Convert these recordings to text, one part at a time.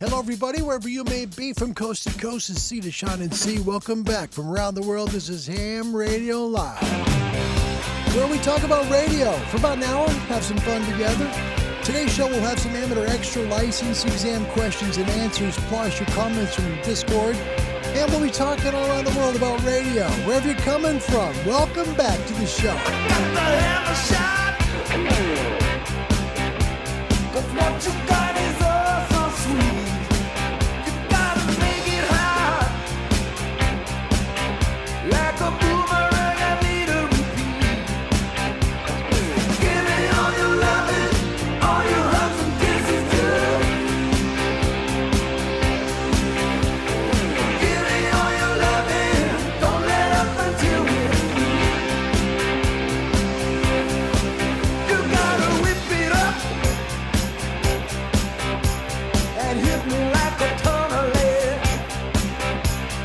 Hello, everybody, wherever you may be, from coast to coast, and sea to shining and sea. Welcome back from around the world. This is Ham Radio Live, where we talk about radio for about an hour, have some fun together. Today's show will have some amateur extra license exam questions and answers, plus your comments from Discord. And we'll be talking all around the world about radio, wherever you're coming from. Welcome back to the show. Got to have a shot. 'Cause what you got is oh so sweet. You gotta make it hot. Like a boomerang, I need a repeat. Give me all your loving, all your hugs and kisses too. Give me all your loving, don't let up until we're through. You gotta whip it up and hit me like a ton of lead.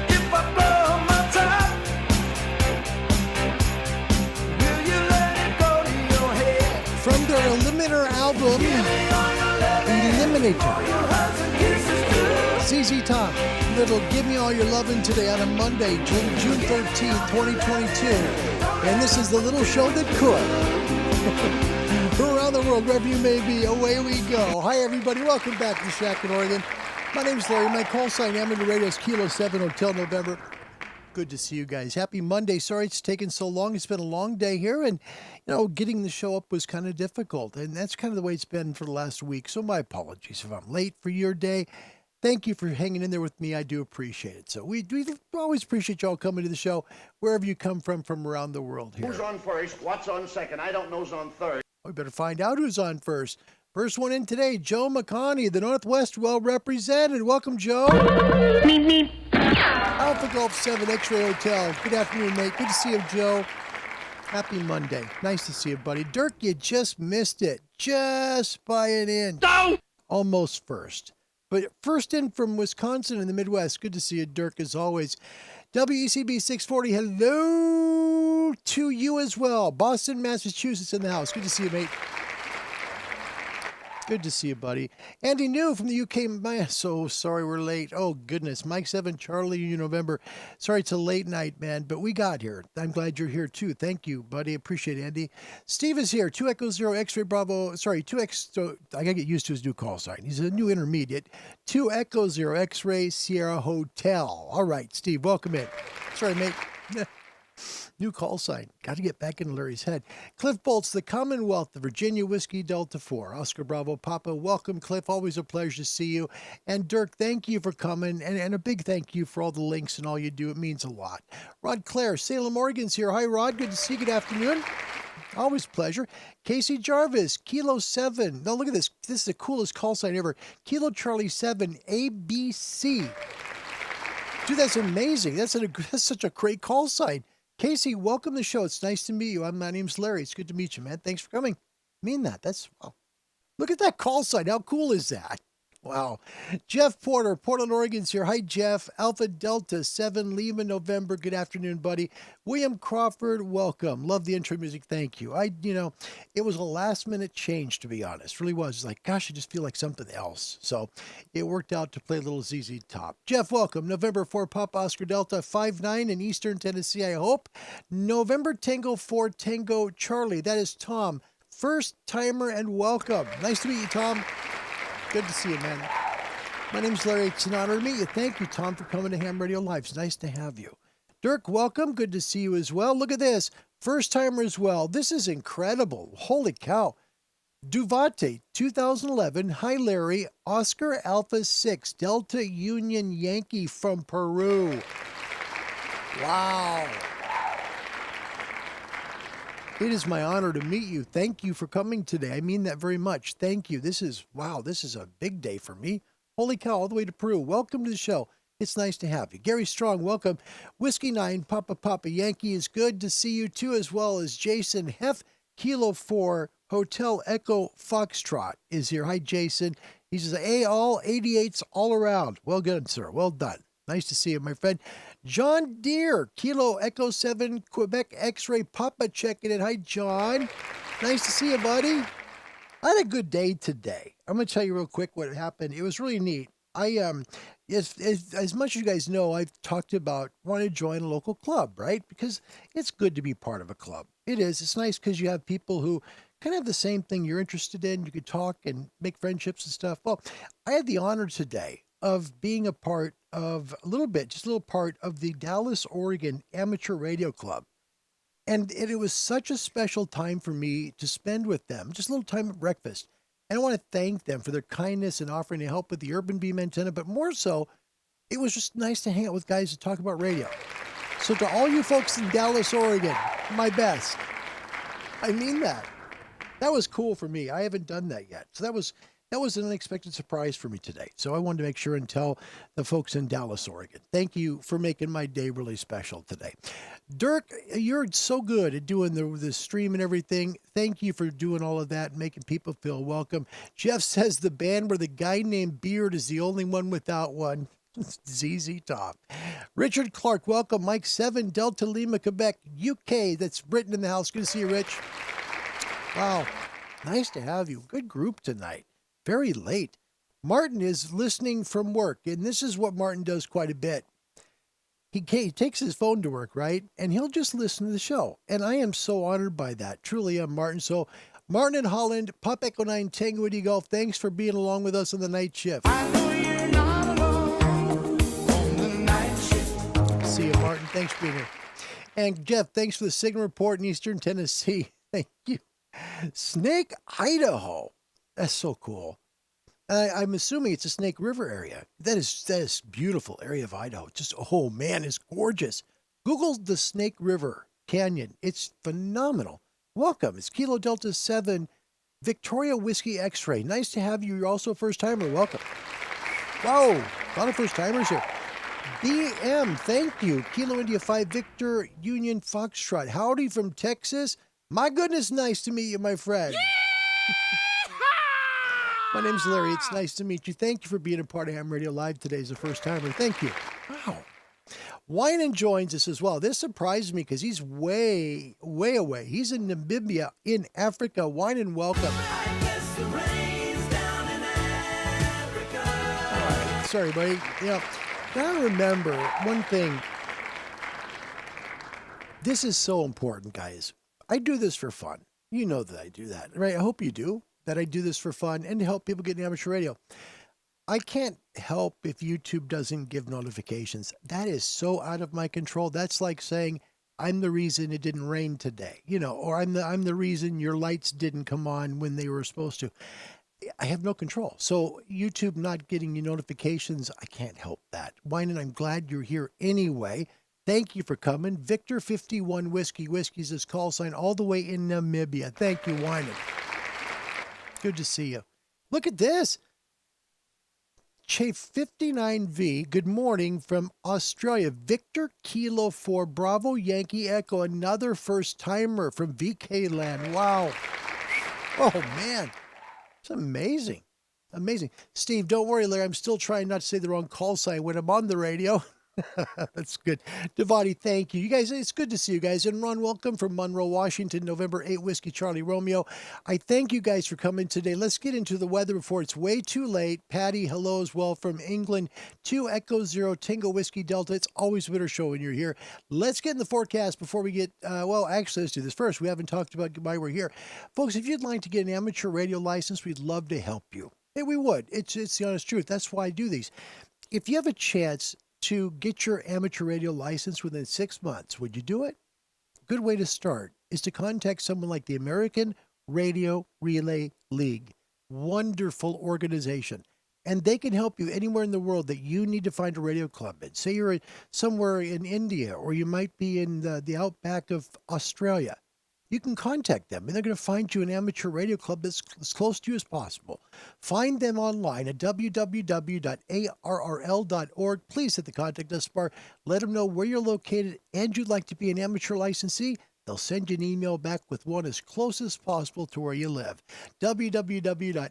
If I blow my top, will you let it go to your head? From their Eliminator album, Give me all your loving, Eliminator, all your hugs and kisses too. ZZ Top, little Give Me All Your Lovin' today on a Monday, June 13th, 2022. And this is the little show that could. Around the world, wherever you may be, away we go. Hi, everybody. Welcome back to the Shack in Oregon. My name's Larry. My call sign, Amateur Radio, is Kilo 7 Hotel November. Good to see you guys. Happy Monday. Sorry it's taken so long. It's been a long day here, and, getting the show up was kind of difficult, and that's kind of the way it's been for the last week, so my apologies if I'm late for your day. Thank you for hanging in there with me. I do appreciate it. So we always appreciate y'all coming to the show, wherever you come from around the world here. Who's on first? What's on second? I don't know who's on third. We better find out who's on first. First one in today, Joe McConney, the Northwest, well represented. Welcome, Joe. Alpha Golf 7 X-Ray Hotel. Good afternoon, mate. Good to see you, Joe. Happy Monday. Nice to see you, buddy. Dirk, you just missed it. Just by an inch. No! Almost first. But first in from Wisconsin in the Midwest. Good to see you, Dirk, as always. WECB 640, hello to you as well. Boston, Massachusetts in the house. Good to see you, mate. Good to see you, buddy. Andy New from the UK. So sorry we're late. Oh, goodness. Mike 7, Charlie, November. Sorry it's a late night, man, but we got here. I'm glad you're here, too. Thank you, buddy. Appreciate it, Andy. Steve is here. 2 Echo 0 X-Ray Bravo. Sorry, 2X. So I got to get used to his new call sign. He's a new intermediate. 2 Echo 0 X-Ray Sierra Hotel. All right, Steve, welcome in. Sorry, mate. New call sign. Got to get back in Larry's head. Cliff Bolts, the Commonwealth, the Virginia Whiskey Delta 4. Oscar Bravo Papa, welcome, Cliff. Always a pleasure to see you. And Dirk, thank you for coming. And a big thank you for all the links and all you do. It means a lot. Rod Clare, Salem, Oregon's here. Hi, Rod. Good to see you. Good afternoon. Always pleasure. Casey Jarvis, Kilo 7. Now, look at this. This is the coolest call sign ever. Kilo Charlie 7, ABC. Dude, that's amazing. That's such a great call sign. Casey, welcome to the show. It's nice to meet you. My name's Larry. It's good to meet you, man. Thanks for coming. I mean that. Wow. Look at that call sign. How cool is that? Wow. Jeff Porter, Portland, Oregon's here. Hi, Jeff. Alpha Delta 7, Lima, November. Good afternoon, buddy. William Crawford, welcome. Love the intro music. Thank you. It was a last minute change, to be honest. Really was. It's like, gosh, I just feel like something else. So it worked out to play a little ZZ Top. Jeff, welcome. November 4, Papa Oscar Delta 5-9 in Eastern Tennessee, I hope. November Tango 4, Tango Charlie. That is Tom. First timer and welcome. Nice to meet you, Tom. Good to see you, man. My name's Larry. It's an honor to meet you. Thank you, Tom, for coming to Ham Radio Live. It's nice to have you. Dirk, welcome. Good to see you as well. Look at this. First timer as well. This is incredible. Holy cow. Duvate, 2011. Hi, Larry. Oscar Alpha 6, Delta Union Yankee from Peru. Wow. It is my honor to meet you. Thank you for coming today. I mean that very much. Thank you. This is a big day for me. Holy cow, all the way to Peru. Welcome to the show. It's nice to have you. Gary Strong, welcome. Whiskey 9, Papa Yankee is good to see you too, as well as Jason Heff, Kilo 4, Hotel Echo Foxtrot is here. Hi, Jason. He says, hey, all 88s all around. Well done, sir. Well done. Nice to see you, my friend. John Deere, Kilo Echo 7, Quebec X-Ray Papa checking it. Hi, John. Nice to see you, buddy. I had a good day today. I'm going to tell you real quick what happened. It was really neat. As much as you guys know, I've talked about wanting to join a local club, right? Because it's good to be part of a club. It is. It's nice because you have people who kind of have the same thing you're interested in. You could talk and make friendships and stuff. Well, I had the honor today of being a part of a little bit, just a little part of the Dallas, Oregon Amateur Radio Club. And it was such a special time for me to spend with them, just a little time at breakfast. And I want to thank them for their kindness and offering to help with the Urban Beam antenna, but more so, it was just nice to hang out with guys to talk about radio. So to all you folks in Dallas, Oregon, my best. I mean that. That was cool for me. I haven't done that yet. So that was an unexpected surprise for me today. So I wanted to make sure and tell the folks in Dallas, Oregon, thank you for making my day really special today. Dirk, you're so good at doing the stream and everything. Thank you for doing all of that and making people feel welcome. Jeff says the band where the guy named Beard is the only one without one. ZZ Top. Richard Clark, welcome. Mike 7, Delta Lima, Quebec, UK. That's Britain in the house. Good to see you, Rich. Wow. Nice to have you. Good group tonight. Very late. Martin is listening from work, and this is what Martin does quite a bit. He takes his phone to work, right? And he'll just listen to the show. And I am so honored by that. Truly am, Martin. So, Martin in Holland, Pop Echo 9 Tango Woody Golf, thanks for being along with us on the night shift. I know you're not alone on the night shift. See you, Martin. Thanks for being here. And Jeff, thanks for the signal report in Eastern Tennessee. Thank you. Snake, Idaho. That's so cool. I'm assuming it's a Snake River area. That is beautiful area of Idaho. Just, oh man, it's gorgeous. Google the Snake River Canyon. It's phenomenal. Welcome. It's Kilo Delta 7 Victoria Whiskey X-Ray. Nice to have you. You're also a first timer. Welcome. Whoa, a lot of first timers here. BM, thank you. Kilo India 5 Victor Union Foxtrot. Howdy from Texas. My goodness, nice to meet you, my friend. My name's Larry. It's nice to meet you. Thank you for being a part of Ham Radio Live today as a first timer. Thank you. Wow. Winan joins us as well. This surprised me because he's way, way away. He's in Namibia in Africa. Winan, welcome. I guess the rain's down in Africa. All right. Sorry, buddy. You know, gotta remember one thing. This is so important, guys. I do this for fun. You know that I do that, right? I hope you do. That I do this for fun and to help people get in amateur radio. I can't help if YouTube doesn't give notifications. That is so out of my control. That's like saying I'm the reason it didn't rain today, you know, or I'm the reason your lights didn't come on when they were supposed to. I have no control. So YouTube not getting you notifications, I can't help that. Winan, I'm glad you're here anyway. Thank you for coming. Victor 51 Whiskey's his call sign all the way in Namibia. Thank you, Winan. Good to see you. Look at this. Chafe 59V, good morning from Australia. Victor Kilo 4 Bravo Yankee Echo, another first timer from VK Land. Wow. Oh, man. It's amazing. Amazing. Steve, don't worry, Larry. I'm still trying not to say the wrong call sign when I'm on the radio. That's good. Devati, thank you. You guys, it's good to see you guys. And Ron, welcome from Monroe, Washington, November 8, Whiskey Charlie Romeo. I thank you guys for coming today. Let's get into the weather before it's way too late. Patty, hello as well from England. 2 Echo 0 Tango Whiskey Delta. It's always a winter show when you're here. Let's get in the forecast before we get, well, actually, let's do this first. We haven't talked about why we're here. Folks, if you'd like to get an amateur radio license, we'd love to help you. Hey, we would. It's the honest truth. That's why I do these. If you have a chance to get your amateur radio license within 6 months, would you do it? A good way to start is to contact someone like the American Radio Relay League. Wonderful organization. And they can help you anywhere in the world that you need to find a radio club in. Say you're somewhere in India, or you might be in the outback of Australia. You can contact them, and they're going to find you an amateur radio club that's as close to you as possible. Find them online at www.arrl.org. Please hit the contact us bar. Let them know where you're located and you'd like to be an amateur licensee. They'll send you an email back with one as close as possible to where you live. www.arrl.org.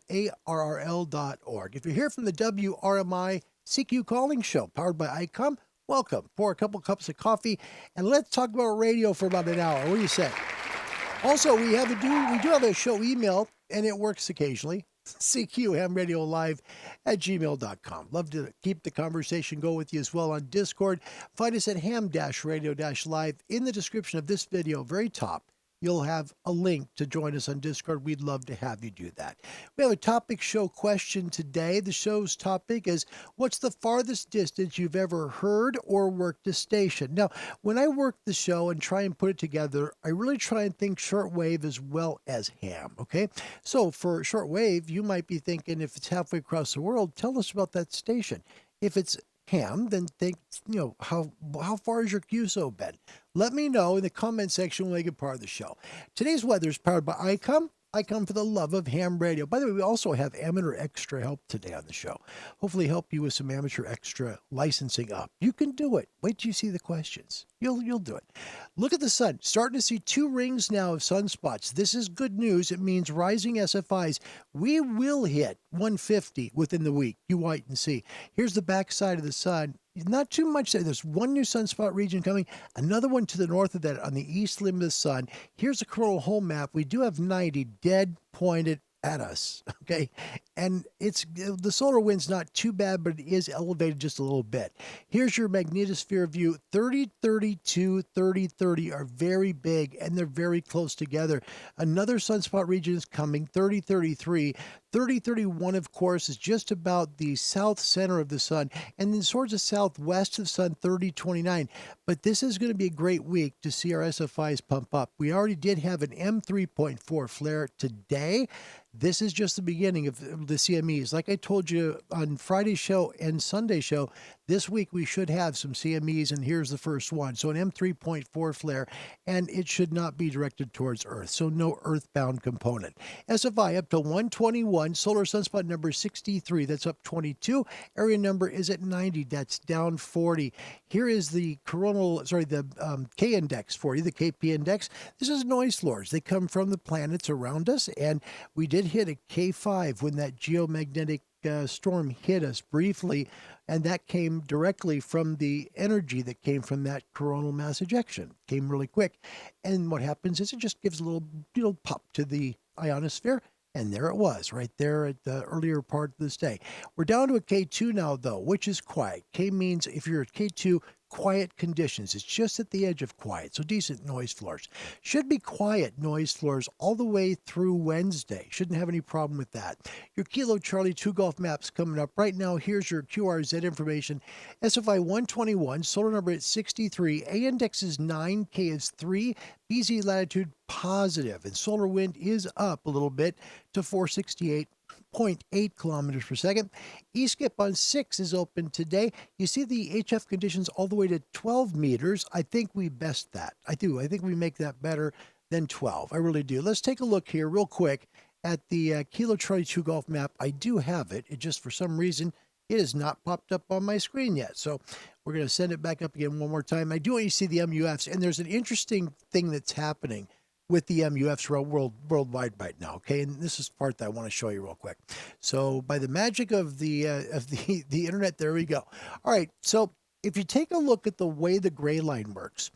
If you're here from the WRMI CQ Calling Show, powered by ICOM, welcome. Pour a couple cups of coffee, and let's talk about radio for about an hour. What do you say? Also, we do have a show email, and it works occasionally. cqhamradiolive@gmail.com. Love to keep the conversation go with you as well on Discord. Find us at ham-radio-live. In the description of this video, very top, you'll have a link to join us on Discord. We'd love to have you do that. We have a topic show question today. The show's topic is, what's the farthest distance you've ever heard or worked a station? Now, when I work the show and try and put it together, I really try and think shortwave as well as ham, okay? So for shortwave, you might be thinking, if it's halfway across the world, tell us about that station. If it's ham, then think, how far has your QSO been? Let me know in the comment section when we get part of the show. Today's weather is powered by ICOM. I come for the love of ham radio. By the way, we also have amateur extra help today on the show. Hopefully help you with some amateur extra licensing up. You can do it. Wait till you see the questions. You'll do it. Look at the sun. Starting to see 2 rings now of sunspots. This is good news. It means rising SFIs. We will hit 150 within the week. You wait and see. Here's the backside of the sun. Not too much there. There's one new sunspot region coming, another one to the north of that on the east limb of the sun. Here's a coronal hole map. We do have 90 dead pointed at us, okay? And the solar wind's not too bad, but it is elevated just a little bit. Here's your magnetosphere view. 3032, 3030 are very big, and they're very close together. Another sunspot region is coming, 3033. 3031, of course, is just about the south center of the sun, and then towards the southwest of the sun, 3029. But this is going to be a great week to see our SFIs pump up. We already did have an M3.4 flare today. This is just the beginning of the CMEs. Like I told you on Friday's show and Sunday's show, this week we should have some CMEs, and here's the first one. So an M3.4 flare, and it should not be directed towards Earth, so no earthbound component. SFI up to 121, solar sunspot number 63, that's up 22. Area number is at 90, that's down 40. Here is the K index for you, the KP index. This is noise floors. They come from the planets around us, and we did hit a K5 when that geomagnetic storm hit us briefly, and that came directly from the energy that came from that coronal mass ejection. Came really quick, and what happens is it just gives a little pop to the ionosphere, and there it was, right there at the earlier part of this day. We're down to a K2 now, though, which is quiet. K means if you're at K2, quiet conditions. It's just at the edge of quiet, so decent noise floors. Should be quiet noise floors all the way through Wednesday. Shouldn't have any problem with that. Your Kilo Charlie 2 Golf maps coming up. Right now, here's your QRZ information. SFI 121, solar number at 63, A index is 9, K is 3, BZ latitude positive, and solar wind is up a little bit to 468.8 kilometers per second. E-skip on 6 is open today. You see the HF conditions all the way to 12 meters. I think we best that. I do. I think we make that better than 12. I really do. Let's take a look here real quick at the Kilo Charlie 2 Golf map. I do have it. It just, for some reason, it has not popped up on my screen yet. So we're going to send it back up again one more time. I do want you to see the MUFs, and there's an interesting thing that's happening with the MUFs worldwide right now, okay? And this is the part that I want to show you real quick. So by the magic of the internet, there we go. All right, so if you take a look at the way the gray line works,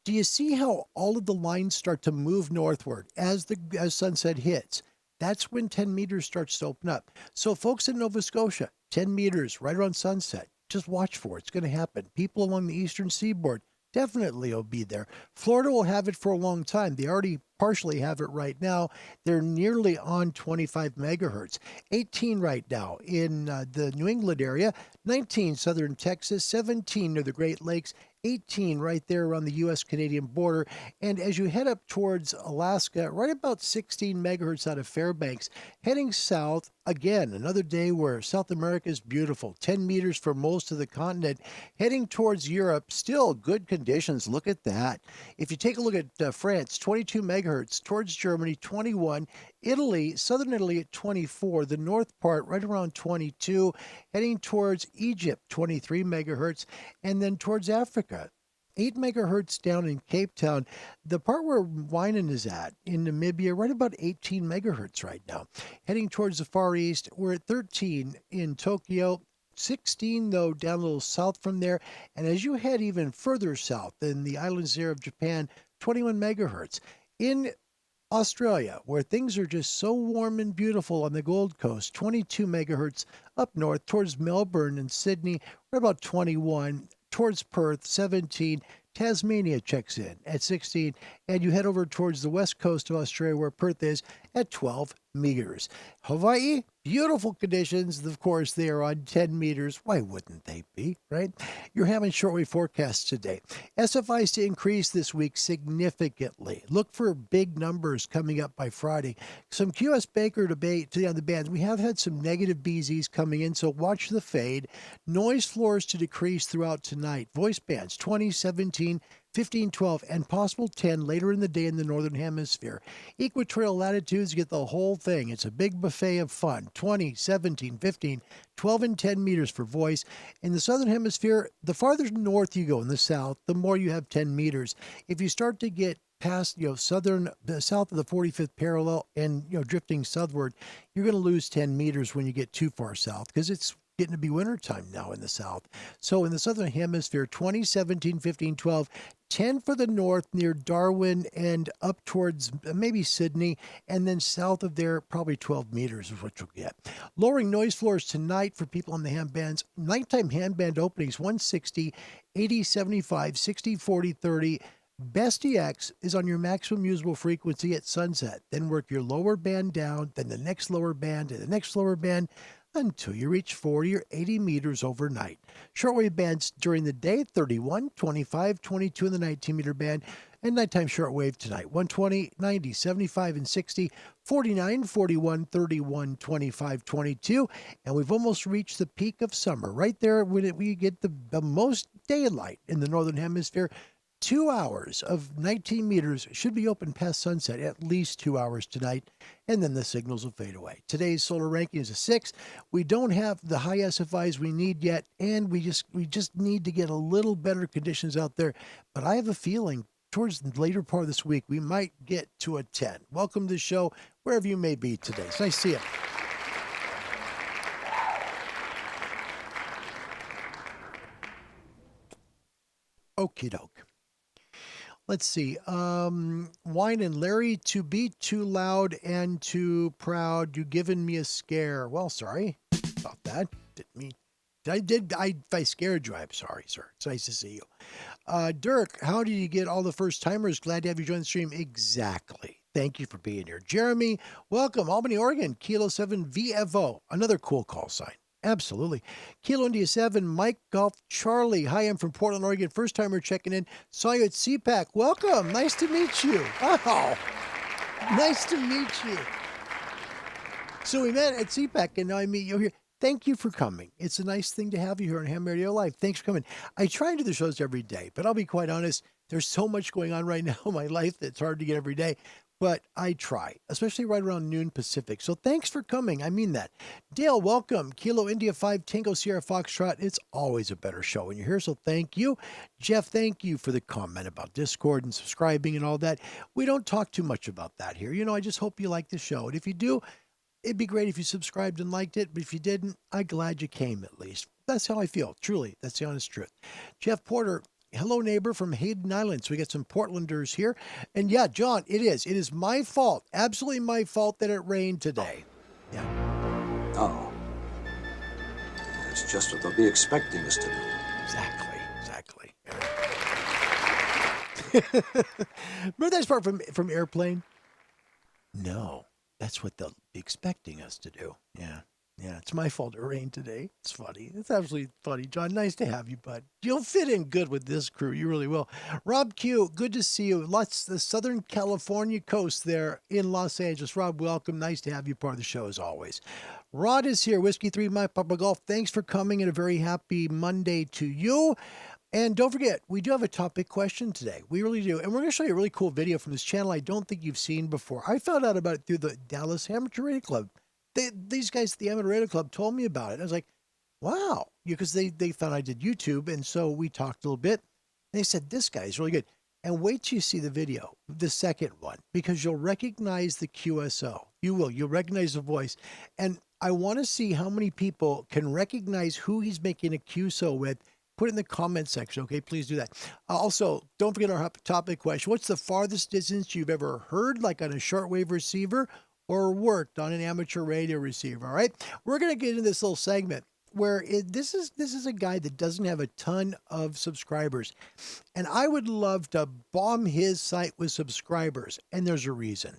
do you see how all of the lines start to move northward as sunset hits? That's when 10 meters starts to open up. So folks in Nova Scotia, 10 meters right around sunset, just watch for it. It's going to happen. People along the eastern seaboard, definitely will be there. Florida will have it for a long time. They already partially have it right now. They're nearly on 25 megahertz. 18 right now in the New England area, 19 southern Texas, 17 near the Great Lakes, 18 right there around the U.S.-Canadian border. And as you head up towards Alaska, right about 16 megahertz out of Fairbanks, heading south, again, another day where South America is beautiful. 10 meters for most of the continent. Heading towards Europe, still good conditions. Look at that. If you take a look at France, 22 megahertz. Towards Germany, 21. Italy, southern Italy at 24. The north part right around 22. Heading towards Egypt, 23 megahertz. And then towards Africa, 8 megahertz down in Cape Town. The part where Winan is at in Namibia, right about 18 megahertz right now. Heading towards the Far East, we're at 13 in Tokyo. 16, though, down a little south from there. And as you head even further south in the islands there of Japan, 21 megahertz. In Australia, where things are just so warm and beautiful on the Gold Coast, 22 megahertz. Up north towards Melbourne and Sydney, we're about 21. Towards Perth, 17. Tasmania checks in at 16. And you head over towards the west coast of Australia, where Perth is, at 12 meters. Hawaii, beautiful conditions. Of course, they are on 10 meters. Why wouldn't they be, right? You're having shortwave forecasts today. SFIs to increase this week significantly. Look for big numbers coming up by Friday. Some QS Baker debate today on the bands. We have had some negative BZs coming in, so watch the fade. Noise floors to decrease throughout tonight. Voice bands 20, 17, 15, 12, and possible 10 later in the day in the Northern Hemisphere. Equatorial latitudes get the whole thing. It's a big buffet of fun. 20, 17, 15, 12, and 10 meters for voice. In the Southern Hemisphere, the farther north you go in the south, the more you have 10 meters. If you start to get past, south of the 45th parallel and, drifting southward, you're going to lose 10 meters when you get too far south because it's getting to be wintertime now in the south. So in the Southern Hemisphere, 20, 17, 15, 12, 10 for the north near Darwin and up towards maybe Sydney, and then south of there, probably 12 meters is what you'll get. Lowering noise floors tonight for people on the handbands. Nighttime handband openings, 160, 80, 75, 60, 40, 30. Best EX is on your maximum usable frequency at sunset. Then work your lower band down, then the next lower band, and the next lower band, until you reach 40 or 80 meters overnight. Shortwave bands during the day, 31, 25, 22 in the 19 meter band, and nighttime shortwave tonight, 120, 90, 75, and 60, 49, 41, 31, 25, 22, and we've almost reached the peak of summer. Right there when we get the most daylight in the Northern Hemisphere. 2 hours of 19 meters should be open past sunset, at least 2 hours tonight, and then the signals will fade away. Today's solar ranking is a 6. We don't have the high SFIs we need yet, and we just need to get a little better conditions out there. But I have a feeling towards the later part of this week, we might get to a 10. Welcome to the show, wherever you may be today. It's nice to see you. Okie doke. Let's see. Wine and Larry, to be too loud and too proud. You given me a scare. Well, sorry about that. Didn't mean. If I scared you, I'm sorry, sir. It's nice to see you. Dirk, how did you get all the first timers? Glad to have you join the stream. Exactly. Thank you for being here. Jeremy, welcome. Albany, Oregon, Kilo 7 VFO. Another cool call sign. Absolutely. Kilo India 7, Mike Golf Charlie. Hi, I'm from Portland, Oregon. First timer checking in. Saw you at CPAC. Welcome. Nice to meet you. Oh, nice to meet you. So we met at CPAC, and now I meet you here. Thank you for coming. It's a nice thing to have you here on Ham Radio Live. Thanks for coming. I try and do the shows every day, but I'll be quite honest, there's so much going on right now in my life that it's hard to get every day. But I try, especially right around noon Pacific. So thanks for coming. I mean that. Dale, welcome. Kilo India 5 Tango Sierra Foxtrot. It's always a better show when you're here, so thank you. Jeff, thank you for the comment about Discord and subscribing and all that. We don't talk too much about that here. I just hope you like the show. And if you do, it'd be great if you subscribed and liked it. But if you didn't, I'm glad you came at least. That's how I feel. Truly, that's the honest truth. Jeff Porter, hello, neighbor from Hayden Island. So we got some Portlanders here. And yeah, John, it is my fault. Absolutely my fault that it rained today. Yeah. Oh. That's just what they'll be expecting us to do. Exactly. Remember that part from Airplane? No, that's what they'll be expecting us to do. Yeah, it's my fault it rained today. It's funny. It's absolutely funny. John, nice to have you, bud. You'll fit in good with this crew. You really will. Rob Q, good to see you. The Southern California coast there in Los Angeles. Rob, welcome. Nice to have you part of the show as always. Rod is here. Whiskey 3, Mike Papa Golf. Thanks for coming and a very happy Monday to you. And don't forget, we do have a topic question today. We really do. And we're going to show you a really cool video from this channel I don't think you've seen before. I found out about it through the Dallas Amateur Radio Club. These guys at the Amateur Radio Club told me about it. I was like, wow. Because they found I did YouTube. And so we talked a little bit. And they said, this guy is really good. And wait till you see the video, the second one, because you'll recognize the QSO. You will. You'll recognize the voice. And I want to see how many people can recognize who he's making a QSO with put it in the comment section, okay? Please do that. Also, don't forget our topic question. What's the farthest distance you've ever heard, like on a shortwave receiver, or worked on an amateur radio receiver? All right, we're going to get into this little segment where this is a guy that doesn't have a ton of subscribers, and I would love to bomb his site with subscribers, and there's a reason.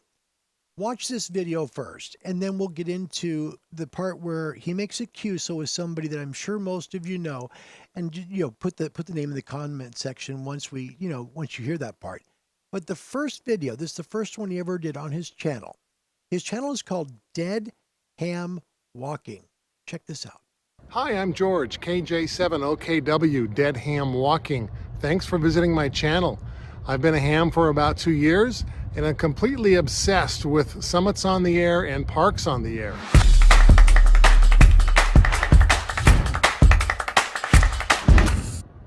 Watch this video first, and then we'll get into the part where he makes a QSO with somebody that I'm sure most of you know, and put the name in the comment section once you hear that part. But the first video, this is the first one he ever did on his channel. His channel is called Dead Ham Walking. Check this out. Hi, I'm George, KJ7OKW, Dead Ham Walking. Thanks for visiting my channel. I've been a ham for about 2 years, and I'm completely obsessed with summits on the air and parks on the air.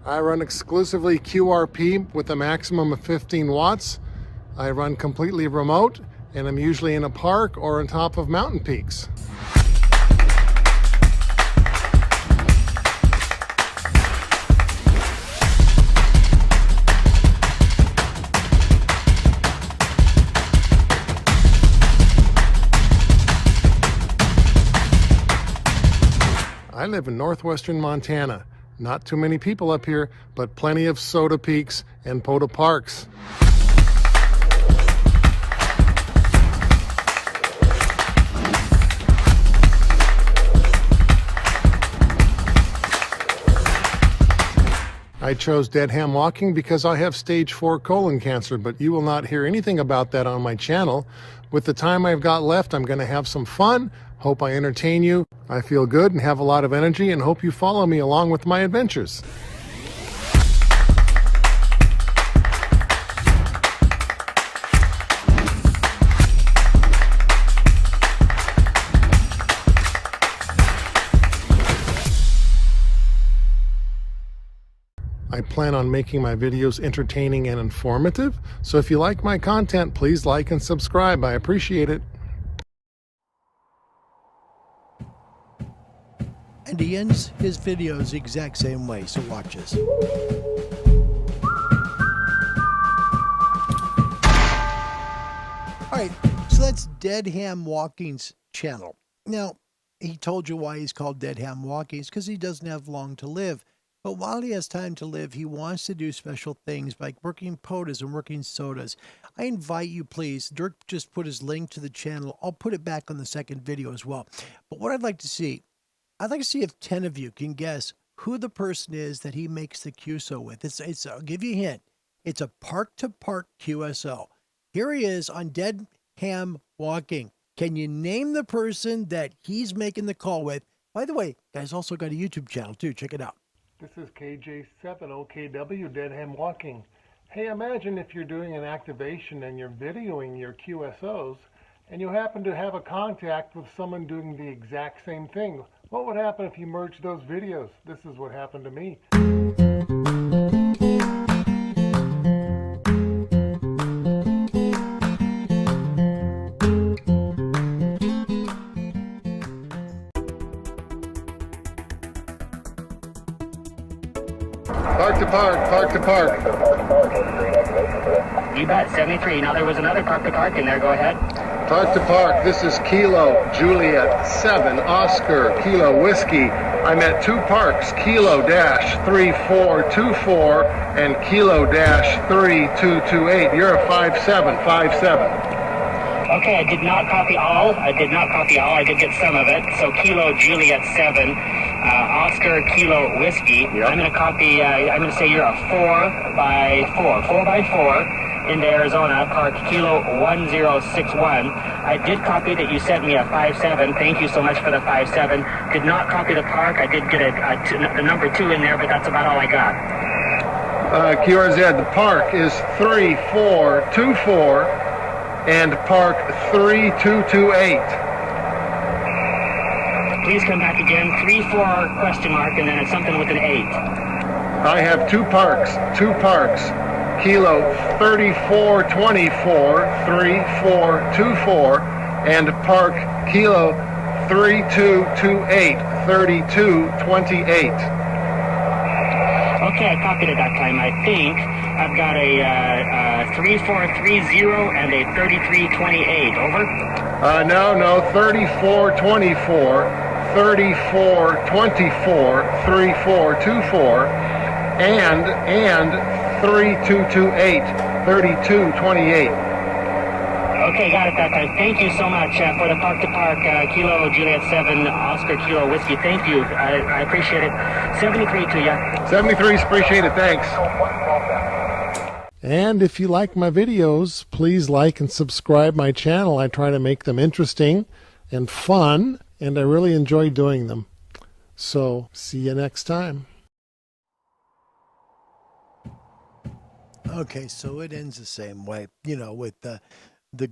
I run exclusively QRP with a maximum of 15 watts. I run completely remote, and I'm usually in a park or on top of mountain peaks. I live in northwestern Montana. Not too many people up here, but plenty of soda peaks and Poda parks. I chose Dead Ham Walking because I have stage 4 colon cancer, but you will not hear anything about that on my channel. With the time I've got left, I'm going to have some fun. Hope I entertain you. I feel good and have a lot of energy, and hope you follow me along with my adventures. I plan on making my videos entertaining and informative, so if you like my content, please like and subscribe. I appreciate it. And he ends his videos the exact same way, so watch this. All right, so that's Dead Ham Walking's channel. Now, he told you why he's called Dead Ham Walking. It's because he doesn't have long to live. But while he has time to live, he wants to do special things like working podas and working sodas. I invite you, please. Dirk just put his link to the channel. I'll put it back on the second video as well. But what I'd like to see if 10 of you can guess who the person is that he makes the QSO with. I'll give you a hint. It's a park-to-park QSO. Here he is on Dead Ham Walking. Can you name the person that he's making the call with? By the way, guys also got a YouTube channel too. Check it out. This is KJ7OKW, Dead Ham Walking. Hey, imagine if you're doing an activation and you're videoing your QSOs, and you happen to have a contact with someone doing the exact same thing. What would happen if you merged those videos? This is what happened to me. Park to park, park to park. You bet, 73. Now there was another park to park in there. Go ahead. Park to park, this is Kilo Juliet 7 Oscar Kilo Whiskey. I'm at 2 parks, Kilo-3424 and Kilo-3228. You're a 5757. Okay, I did not copy all. I did get some of it. So Kilo Juliet 7, Oscar Kilo Whiskey. Yep. I'm going to copy, I'm going to say you're a 4x4 into Arizona, Park Kilo 1061. I did copy that you sent me a 57. Thank you so much for the 57. Did not copy the park. I did get a number 2 in there, but that's about all I got. QRZ, the park is 3424 and park 3228. Please come back again. 34 question mark, and then it's something with an 8. I have 2 parks. Kilo 3424, 3424, and park Kilo 3228, 3228. Okay, I copied it that time. I think I've got a 3430 and a 3328. Over. No, 3424, 3424, 3424, and 3228, 3228. Okay, got it that time. Thank you so much for the Park to Park Kilo Juliet 7 Oscar Kilo Whiskey. Thank you. I appreciate it. 73 to you. 73's appreciated, thanks. And if you like my videos, please like and subscribe my channel. I try to make them interesting and fun, and I really enjoy doing them. So, see you next time. Okay, so it ends the same way, you know, with the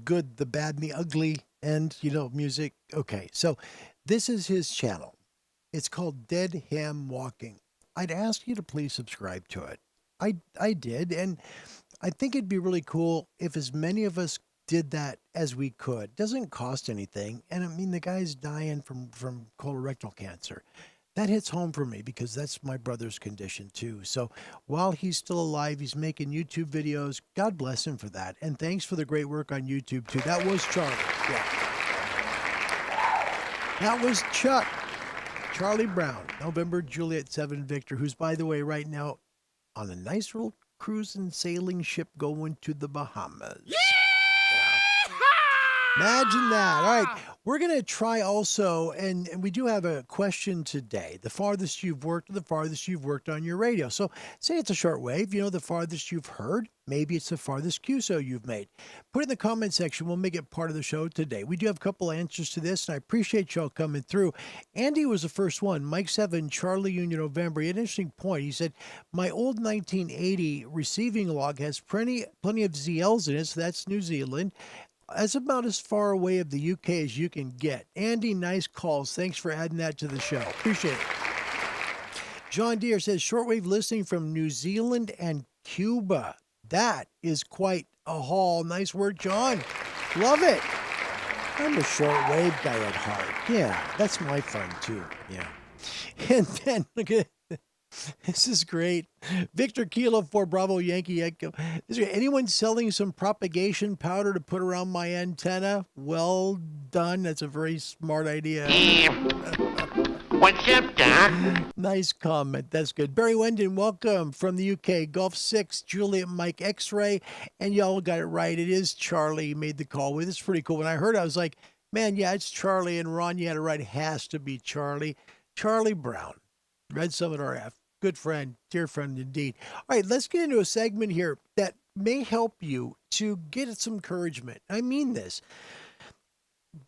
good, the bad, and the ugly, and, you know, music. Okay, so this is his channel. It's called Dead Ham Walking. I'd ask you to please subscribe to it. I did, and I think it'd be really cool if as many of us did that as we could. Doesn't cost anything, and I mean, the guy's dying from colorectal cancer. That hits home for me because that's my brother's condition too. So while he's still alive, he's making YouTube videos. God bless him for that. And thanks for the great work on YouTube too. That was Charlie. Yeah. That was Chuck. Charlie Brown, November Juliet 7 Victor, who's, by the way, right now on a nice little cruising sailing ship going to the Bahamas. Yeah! Imagine that. All right. We're going to try also, and we do have a question today. The farthest you've worked, the farthest you've worked on your radio. So say it's a short wave, you know, the farthest you've heard. Maybe it's the farthest QSO you've made. Put it in the comment section. We'll make it part of the show today. We do have a couple answers to this, and I appreciate y'all coming through. Andy was the first one. Mike 7, Charlie Union November. He had an interesting point. He said, my old 1980 receiving log has plenty of ZLs in it, so that's New Zealand. That's about as far away of the UK as you can get. Andy, nice calls. Thanks for adding that to the show. Appreciate it. John Deere says, shortwave listening from New Zealand and Cuba. That is quite a haul. Nice work, John. Love it. I'm a shortwave guy at heart. Yeah, that's my fun too. Yeah. And then, look at this is great. Victor Kilo 4 Bravo Yankee Echo. Is there anyone selling some propagation powder to put around my antenna? Well done. That's a very smart idea. What's up, Doc? Nice comment. That's good. Barry Wendon, welcome from the UK. Golf 6, Juliet Mike X-Ray. And y'all got it right. It is Charlie made the call with. It's pretty cool. When I heard it, I was like, man, yeah, it's Charlie. And Ron, you had it right. It has to be Charlie. Charlie Brown. Red Summit RF. Good friend, dear friend indeed. All right, let's get into a segment here that may help you to get some encouragement. I mean this.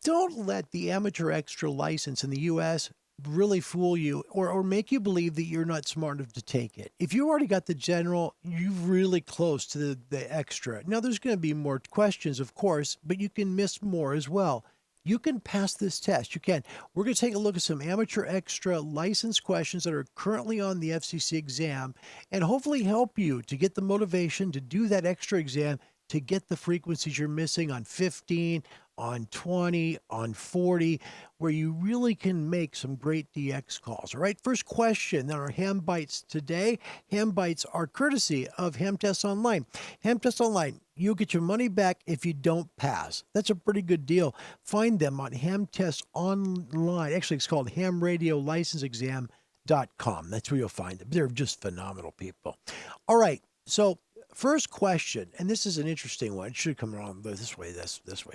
Don't let the amateur extra license in the U.S. really fool you or make you believe that you're not smart enough to take it. If you already got the general, you're really close to the extra. Now, there's going to be more questions, of course, but you can miss more as well. You can pass this test. You can. We're going to take a look at some amateur extra license questions that are currently on the FCC exam and hopefully help you to get the motivation to do that extra exam to get the frequencies you're missing on 15, on 20, on 40, where you really can make some great DX calls. All right, first question on our Ham Bites today. Ham Bites are courtesy of Ham Test Online. Ham Test Online, you'll get your money back if you don't pass. That's a pretty good deal. Find them on Ham Test Online. Actually, it's called hamradiolicenseexam.com. That's where you'll find them. They're just phenomenal people. All right, so first question, and this is an interesting one. It should come around this way,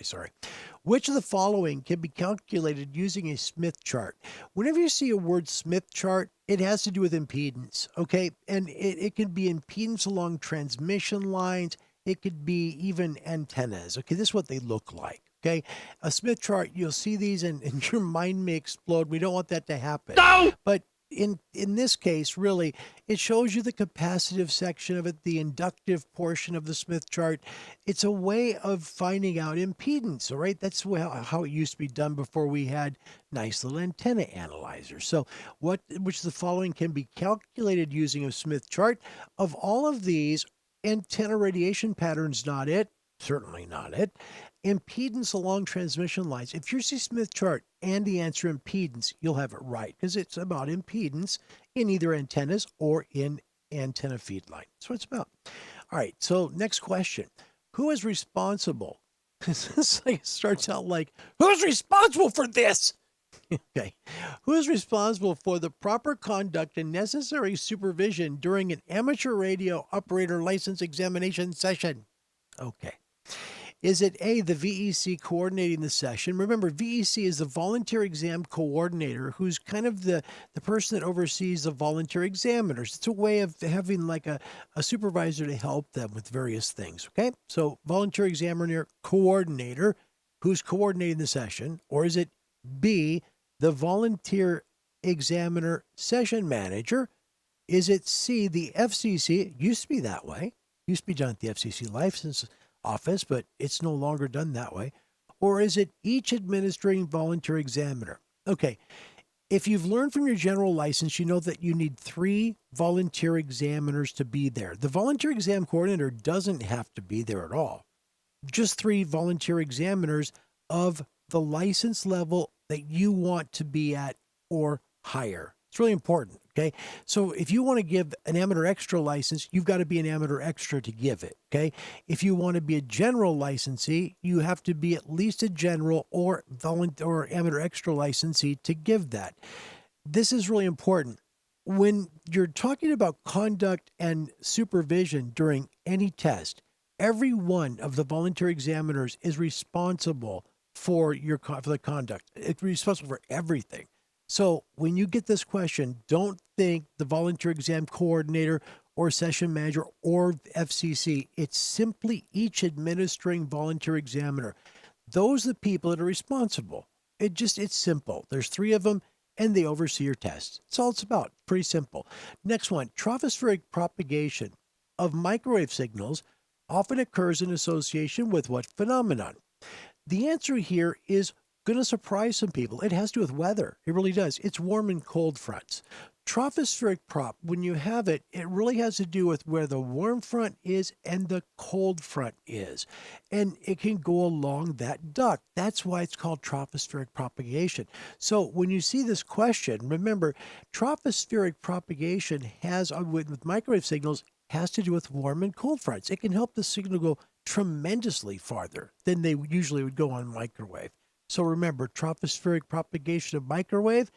sorry. Which of the following can be calculated using a Smith chart? Whenever you see a word Smith chart, it has to do with impedance, okay? And it can be impedance along transmission lines. It could be even antennas, okay? This is what they look like, okay? A Smith chart, you'll see these and your mind may explode. We don't want that to happen. No! But in this case, really, it shows you the capacitive section of it, the inductive portion of the Smith chart. It's a way of finding out impedance, all right? That's how it used to be done before we had nice little antenna analyzers. So which of the following can be calculated using a Smith chart? Of all of these, antenna radiation patterns, not it. Certainly not it. Impedance along transmission lines. If you see Smith chart and the answer impedance, you'll have it right because it's about impedance in either antennas or in antenna feed line. That's what it's about. All right, so next question. Who is responsible? This starts out like, who's responsible for this? Okay. Who is responsible for the proper conduct and necessary supervision during an amateur radio operator license examination session? Okay. Is it A, the VEC coordinating the session? Remember, VEC is the volunteer exam coordinator, who's kind of the person that oversees the volunteer examiners. It's a way of having like a supervisor to help them with various things, okay? So volunteer examiner coordinator, who's coordinating the session? Or is it B, the volunteer examiner session manager? Is it C, the FCC? It used to be that way. Used to be done at the FCC license office, but it's no longer done that way. Or is it each administering volunteer examiner? Okay, if you've learned from your general license, you know that you need 3 volunteer examiners to be there. The volunteer exam coordinator doesn't have to be there at all. Just 3 volunteer examiners of the license level that you want to be at or higher. It's really important, okay? So if you want to give an amateur extra license, you've got to be an amateur extra to give it, okay? If you want to be a general licensee, you have to be at least a general or amateur extra licensee to give that. This is really important. When you're talking about conduct and supervision during any test, every one of the volunteer examiners is responsible for the conduct. It's responsible for everything. So when you get this question, don't think the volunteer exam coordinator or session manager or FCC. It's simply each administering volunteer examiner. Those are the people that are responsible. It's simple. There's 3 of them and they oversee your tests. That's all it's about. Pretty simple. Next one, tropospheric propagation of microwave signals often occurs in association with what phenomenon? The answer here is going to surprise some people. It has to do with weather. It really does. It's warm and cold fronts. Tropospheric prop, when you have it, it really has to do with where the warm front is and the cold front is. And it can go along that duct. That's why it's called tropospheric propagation. So when you see this question, remember, tropospheric propagation has, with microwave signals, has to do with warm and cold fronts. It can help the signal go tremendously farther than they usually would go on microwave. So remember, tropospheric propagation of microwave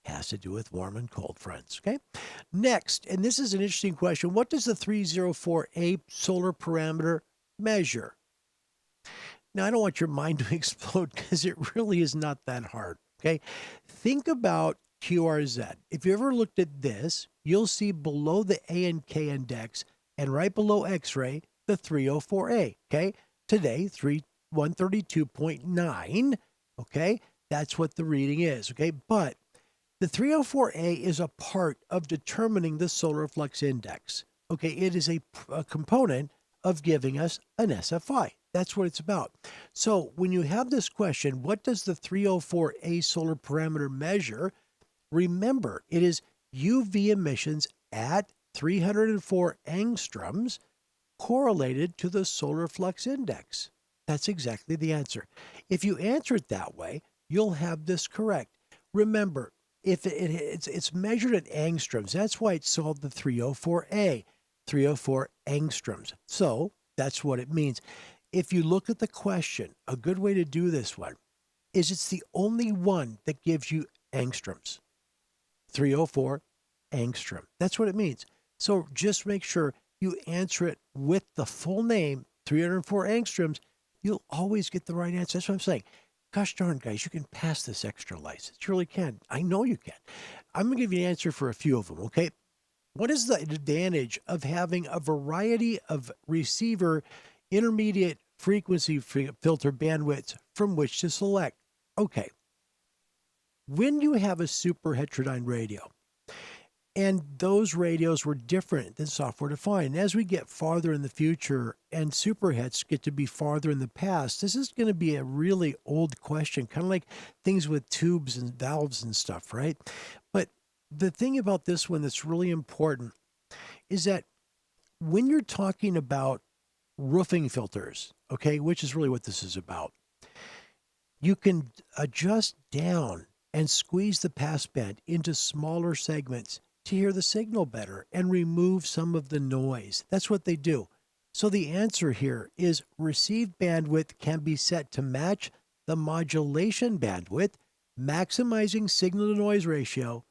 has to do with warm and cold fronts, okay? Next, and this is an interesting question, what does the 304A solar parameter measure? Now, I don't want your mind to explode because it really is not that hard, okay? Think about QRZ. If you ever looked at this, you'll see below the A and K index and right below X-ray, the 304A, okay? Today, 132.9, okay? That's what the reading is, okay? But the 304A is a part of determining the solar flux index, okay? It is a component of giving us an SFI. That's what it's about. So when you have this question, what does the 304A solar parameter measure? Remember, it is UV emissions at 304 angstroms correlated to the solar flux index. That's exactly the answer. If you answer it that way, you'll have this correct. Remember, if it's measured at angstroms, that's why it's called the 304A, 304 angstroms. So that's what it means. If you look at the question, a good way to do this one is it's the only one that gives you angstroms. 304 angstrom. That's what it means. So just make sure you answer it with the full name, 304 angstroms. You'll always get the right answer. That's what I'm saying. Gosh darn, guys, you can pass this extra license. You really can. I know you can. I'm going to give you an answer for a few of them, okay? What is the advantage of having a variety of receiver intermediate frequency filter bandwidths from which to select? Okay. When you have a super heterodyne radio, and those radios were different than software defined. As we get farther in the future and superhets get to be farther in the past, this is going to be a really old question, kind of like things with tubes and valves and stuff, right? But the thing about this one that's really important is that when you're talking about roofing filters, okay, which is really what this is about, you can adjust down and squeeze the passband into smaller segments to hear the signal better and remove some of the noise. That's what they do. So the answer here is received bandwidth can be set to match the modulation bandwidth, maximizing signal to noise ratio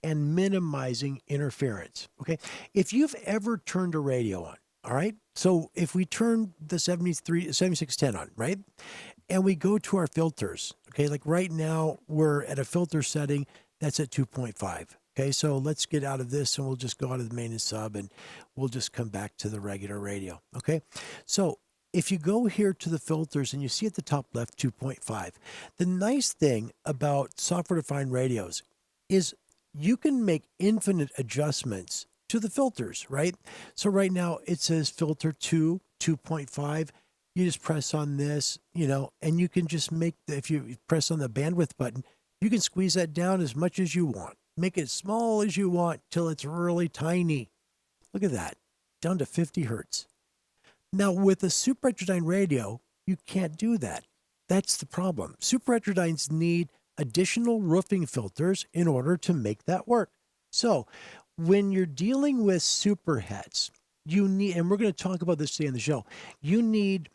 and minimizing interference. Okay. If you've ever turned a radio on, all right. So if we turn the 7610 on, right? And we go to our filters, okay? Like right now we're at a filter setting that's at 2.5. Okay. So let's get out of this and we'll just go out of the main and sub and we'll just come back to the regular radio. Okay. So if you go here to the filters and you see at the top left 2.5, the nice thing about software defined radios is you can make infinite adjustments to the filters, right? So right now it says filter 2, 2.5. You just press on this, and you can just make if you press on the bandwidth button, you can squeeze that down as much as you want. Make it small as you want till it's really tiny. Look at that, down to 50 hertz. Now with a super heterodyne radio, you can't do that. That's the problem. Super heterodynes need additional roofing filters in order to make that work. So when you're dealing with superhets, you need, and we're going to talk about this today on the show, you need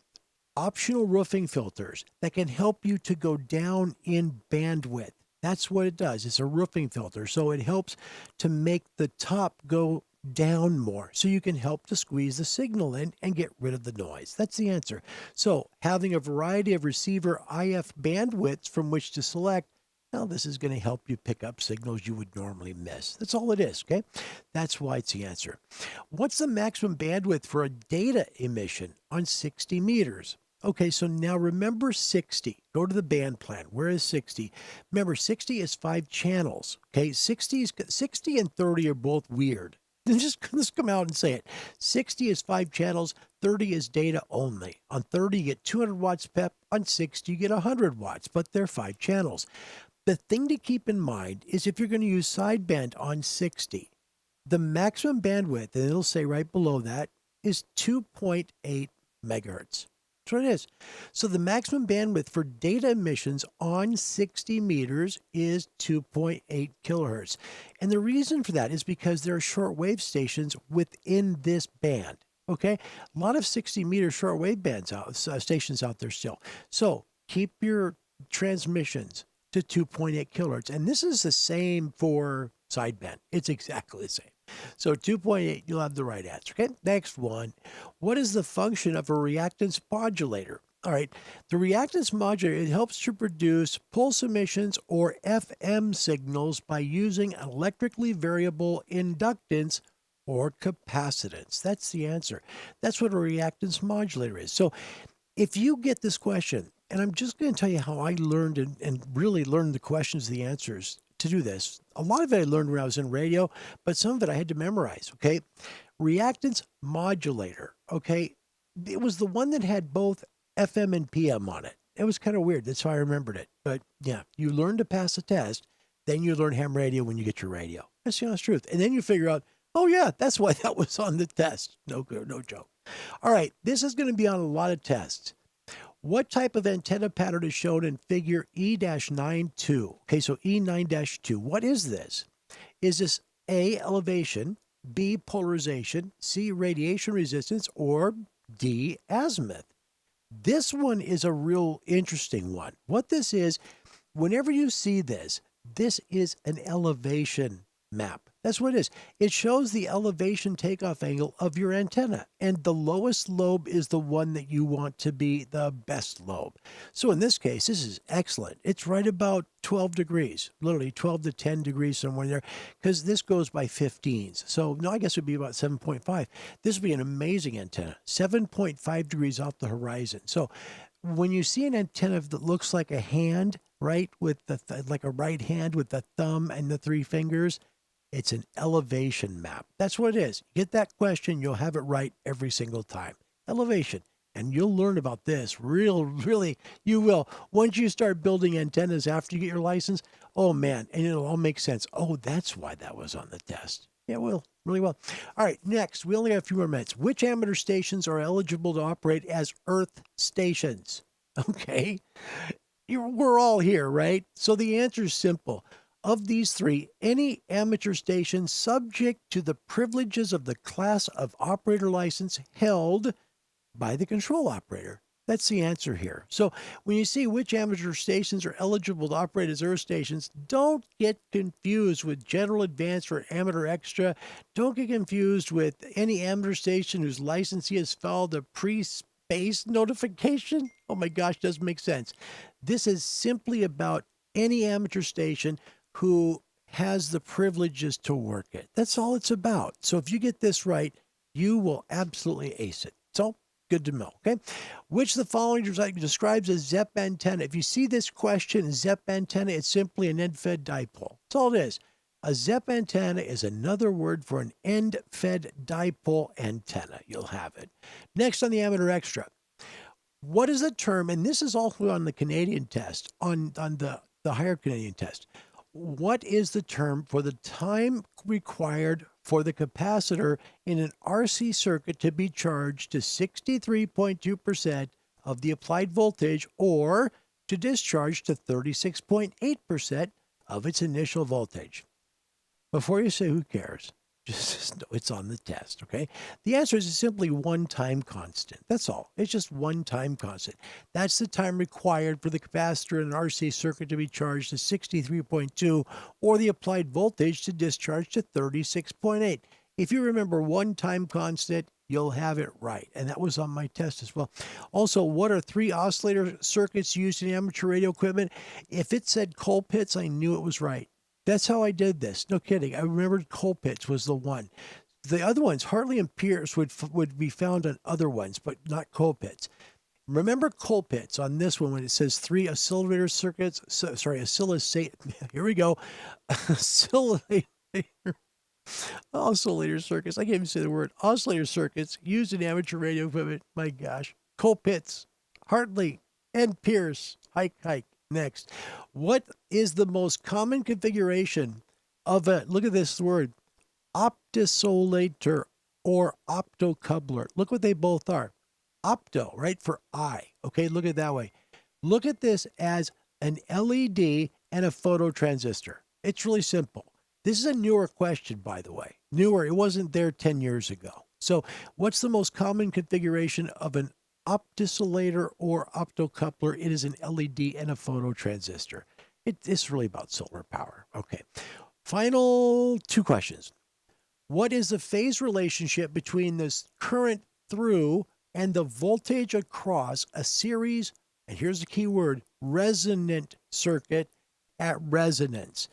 optional roofing filters that can help you to go down in bandwidth. That's what it does. It's a roofing filter. So it helps to make the top go down more so you can help to squeeze the signal in and get rid of the noise. That's the answer. So having a variety of receiver IF bandwidths from which to select, now this is going to help you pick up signals you would normally miss. That's all it is, okay? That's why it's the answer. What's the maximum bandwidth for a data emission on 60 meters? Okay, so now remember 60. Go to the band plan. Where is 60? Remember, 60 is 5 channels, okay? 60 and 30 are both weird. Let's come out and say it. 60 is 5 channels, 30 is data only. On 30, you get 200 watts pep. On 60, you get 100 watts, but they're 5 channels. The thing to keep in mind is if you're going to use sideband on 60, the maximum bandwidth, and it'll say right below that, is 2.8 megahertz. That's what it is. So the maximum bandwidth for data emissions on 60 meters is 2.8 kilohertz. And the reason for that is because there are shortwave stations within this band. Okay, a lot of 60-meter shortwave stations out there still. So keep your transmissions to 2.8 kilohertz. And this is the same for sideband. It's exactly the same. So 2.8, you'll have the right answer. Okay, next one. What is the function of a reactance modulator? All right, the reactance modulator, it helps to produce pulse emissions or FM signals by using electrically variable inductance or capacitance. That's the answer. That's what a reactance modulator is. So if you get this question, and I'm just going to tell you how I learned and really learned the questions, the answers to do this. A lot of it I learned when I was in radio, but some of it I had to memorize, okay? Reactance modulator, okay? It was the one that had both FM and PM on it. It was kind of weird. That's how I remembered it. But yeah, you learn to pass a test, then you learn ham radio when you get your radio. That's the honest truth. And then you figure out, oh yeah, that's why that was on the test. No joke. All right, this is going to be on a lot of tests. What type of antenna pattern is shown in figure E-92? Okay, so E9-2. What is this? Is this A, elevation, B, polarization, C, radiation resistance, or D, azimuth? This one is a real interesting one. What this is, whenever you see this, this is an elevation map. That's what it is. It shows the elevation takeoff angle of your antenna, and the lowest lobe is the one that you want to be the best lobe. So in this case, this is excellent. It's right about 12 degrees, literally 12 to 10 degrees somewhere there, because this goes by 15s. So no, I guess it would be about 7.5. This would be an amazing antenna, 7.5 degrees off the horizon. So when you see an antenna that looks like a hand, right, with like a right hand with the thumb and the 3 fingers, it's an elevation map. That's what it is. Get that question, you'll have it right every single time. Elevation. And you'll learn about this. Really, you will. Once you start building antennas after you get your license, oh man, and it'll all make sense. Oh, that's why that was on the test. Yeah, it will. Really well. All right, next, we only have a few more minutes. Which amateur stations are eligible to operate as Earth stations? Okay. We're all here, right? So the answer is simple. of these three, any amateur station subject to the privileges of the class of operator license held by the control operator. That's the answer here. So when you see which amateur stations are eligible to operate as earth stations, don't get confused with general, advanced, or amateur extra. Don't get confused with any amateur station whose licensee has filed a pre-space notification. Oh my gosh, doesn't make sense. This is simply about any amateur station who has the privileges to work it. That's all it's about. So if you get this right, you will absolutely ace it. So good to know, okay? Which of the following describes a ZEP antenna? If you see this question, ZEP antenna, it's simply an end-fed dipole. That's all it is. A ZEP antenna is another word for an end-fed dipole antenna. You'll have it. Next on the amateur extra. What is the term, and this is also on the Canadian test, on the higher Canadian test. What is the term for the time required for the capacitor in an RC circuit to be charged to 63.2% of the applied voltage or to discharge to 36.8% of its initial voltage? Before you say who cares, just know it's on the test, okay? The answer is simply one time constant. That's all. It's just one time constant. That's the time required for the capacitor in an RC circuit to be charged to 63.2 or the applied voltage to discharge to 36.8. If you remember one time constant, you'll have it right. And that was on my test as well. Also, what are three oscillator circuits used in amateur radio equipment? If it said Colpitts, I knew it was right. That's how I did this. No kidding. I remembered Colpitts was the one. The other ones, Hartley and Pierce, would be found on other ones, but not Colpitts. Remember Colpitts on this one when it says three oscillator circuits. Here we go. Oscillator circuits. I can't even say the word. Oscillator circuits used in amateur radio equipment. My gosh. Colpitts, Hartley, and Pierce. Hike. Next, what is the most common configuration of a, look at this word, optisolator or optocoupler? Look what they both are. Opto, right, for eye. Okay, look at it that way. Look at this as an LED and a phototransistor. It's really simple. This is a newer question, by the way. Newer, it wasn't there 10 years ago. So what's the most common configuration of an optisolator or optocoupler? It is an LED and a phototransistor. It's really about solar power. Okay. Final two questions. What is the phase relationship between this current through and the voltage across a series, and here's the key word, resonant circuit at resonance?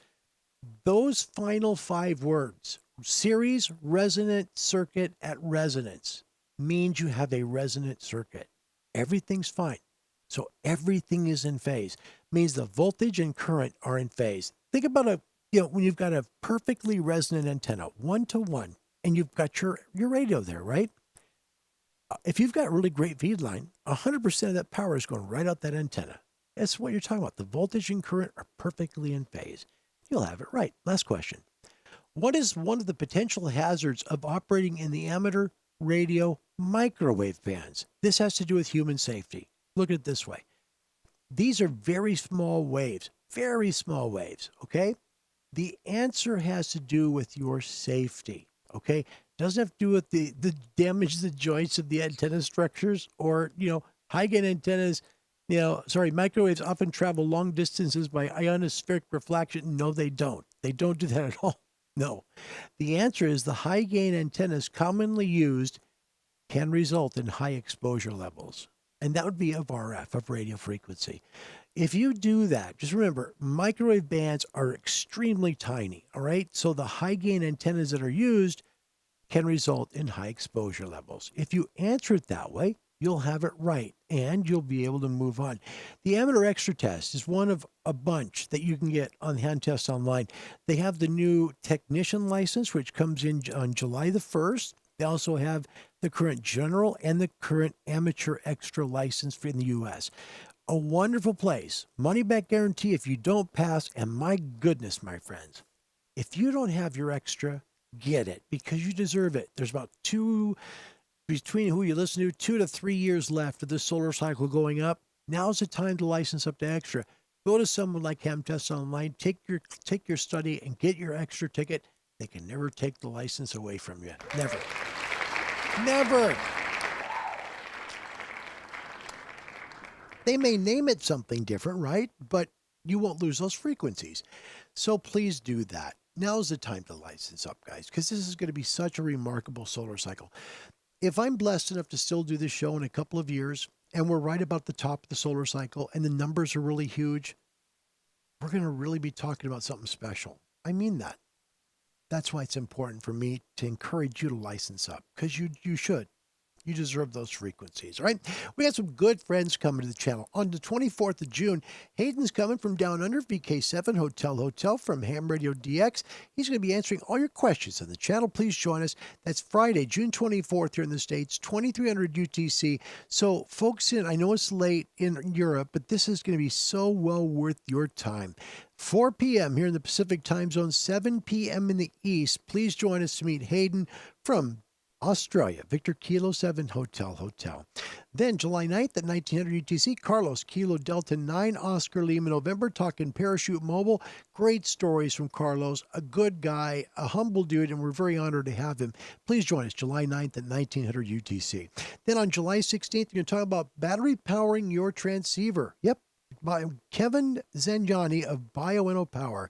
Those final five words, series, resonant circuit at resonance, means you have a resonant circuit. Everything's fine. So everything is in phase. Means the voltage and current are in phase. Think about when you've got a perfectly resonant antenna, 1-to-1, and you've got your radio there, right? If you've got really great feed line, 100% of that power is going right out that antenna. That's what you're talking about. The voltage and current are perfectly in phase. You'll have it right. Last question. What is one of the potential hazards of operating in the amateur radio microwave bands? This has to do with human safety. Look at it this way. These are very small waves, okay? The answer has to do with your safety, okay? Doesn't have to do with the damage to the joints of the antenna structures or, high gain antennas. Microwaves often travel long distances by ionospheric reflection. No, they don't. They don't do that at all. No. The answer is the high gain antennas commonly used can result in high exposure levels. And that would be of RF, of radio frequency. If you do that, just remember, microwave bands are extremely tiny, all right? So the high gain antennas that are used can result in high exposure levels. If you answer it that way, you'll have it right, and you'll be able to move on. The Amateur Extra Test is one of a bunch that you can get on Hand Test Online. They have the new technician license, which comes in on July the 1st. They also have the current general and the current amateur extra license in the U.S. A wonderful place. Money back guarantee if you don't pass. And my goodness, my friends, if you don't have your extra, get it because you deserve it. There's about between who you listen to, 2 to 3 years left of this solar cycle going up. Now's the time to license up to extra. Go to someone like Hamtest Online, take your study and get your extra ticket. They can never take the license away from you. Never. Never. They may name it something different, right? But you won't lose those frequencies. So please do that. Now's the time to license up, guys, because this is going to be such a remarkable solar cycle. If I'm blessed enough to still do this show in a couple of years, and we're right about the top of the solar cycle, and the numbers are really huge, we're going to really be talking about something special. I mean that. That's why it's important for me to encourage you to license up, because you should. You deserve those frequencies, all right? We got some good friends coming to the channel. On the 24th of June, Hayden's coming from Down Under, VK7 Hotel from Ham Radio DX. He's going to be answering all your questions on the channel. Please join us. That's Friday, June 24th here in the States, 2300 UTC. So folks I know it's late in Europe, but this is going to be so well worth your time. 4 p.m. here in the Pacific time zone, 7 p.m. in the East. Please join us to meet Hayden from Australia, Victor Kilo 7 Hotel. Then July 9th at 1900 UTC, Carlos Kilo Delta 9 Oscar Lima November, talking Parachute Mobile. Great stories from Carlos, a good guy, a humble dude, and we're very honored to have him. Please join us July 9th at 1900 UTC. Then on July 16th, we're going to talk about battery powering your transceiver. Yep, by Kevin Zanjani of Bioenno Power.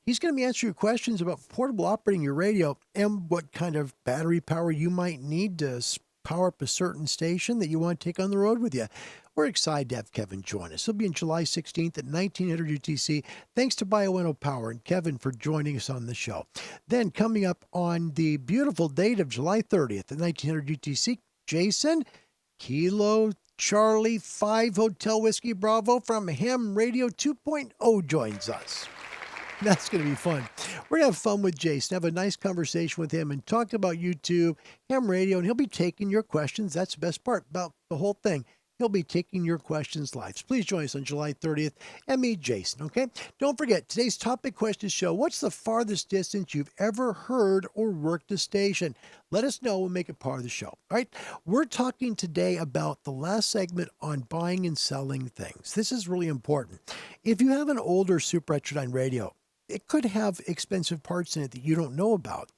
He's going to be answering your questions about portable operating your radio and what kind of battery power you might need to power up a certain station that you want to take on the road with you. We're excited to have Kevin join us. He'll be on July 16th at 1900 UTC. Thanks to Bioenno Power and Kevin for joining us on the show. Then coming up on the beautiful date of July 30th at 1900 UTC, Jason Kilo Charlie 5 Hotel Whiskey Bravo from Ham Radio 2.0 joins us. That's going to be fun. We're going to have fun with Jason, have a nice conversation with him and talk about YouTube, ham radio, and he'll be taking your questions. That's the best part about the whole thing. He'll be taking your questions live. So please join us on July 30th and meet Jason, okay? Don't forget, today's topic question show, what's the farthest distance you've ever heard or worked a station? Let us know. We'll make it part of the show, all right? We're talking today about the last segment on buying and selling things. This is really important. If you have an older Super Heterodyne radio, it could have expensive parts in it that you don't know about.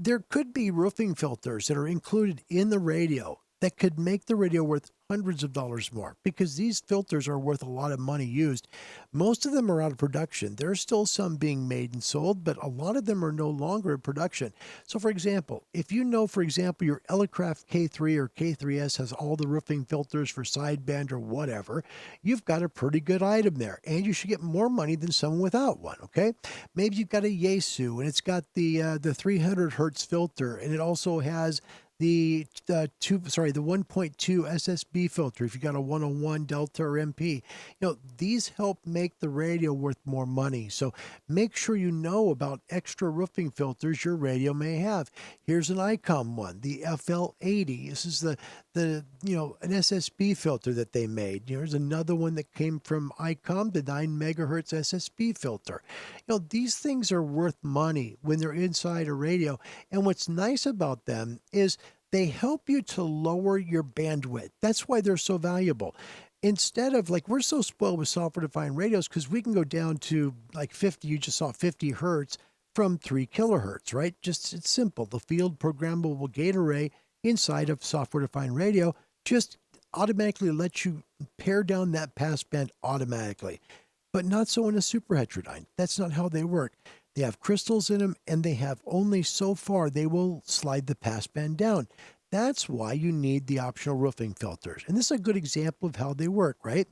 There could be roofing filters that are included in the radio that could make the radio worth hundreds of dollars more because these filters are worth a lot of money used. Most of them are out of production. There are still some being made and sold, but a lot of them are no longer in production. So for example, if you know, for example, your Elecraft K3 or K3S has all the roofing filters for sideband or whatever, you've got a pretty good item there and you should get more money than someone without one, okay? Maybe you've got a Yaesu and it's got the 300 hertz filter and it also has the 1.2 SSB filter if you got a 101 Delta or MP. These help make the radio worth more money. So make sure you know about extra roofing filters your radio may have. Here's an ICOM one, the FL80. This is the an SSB filter that they made. Here's another one that came from ICOM, the 9 megahertz SSB filter. These things are worth money when they're inside a radio. And what's nice about them is they help you to lower your bandwidth. That's why they're so valuable. Instead of we're so spoiled with software-defined radios because we can go down to 50, you just saw 50 hertz from 3 kilohertz, right? It's simple. The field programmable gate array inside of software-defined radio just automatically lets you pare down that passband automatically. But not so in a super heterodyne. That's not how they work. They have crystals in them, and they have only so far they will slide the passband down. That's why you need the optional roofing filters. And this is a good example of how they work, right?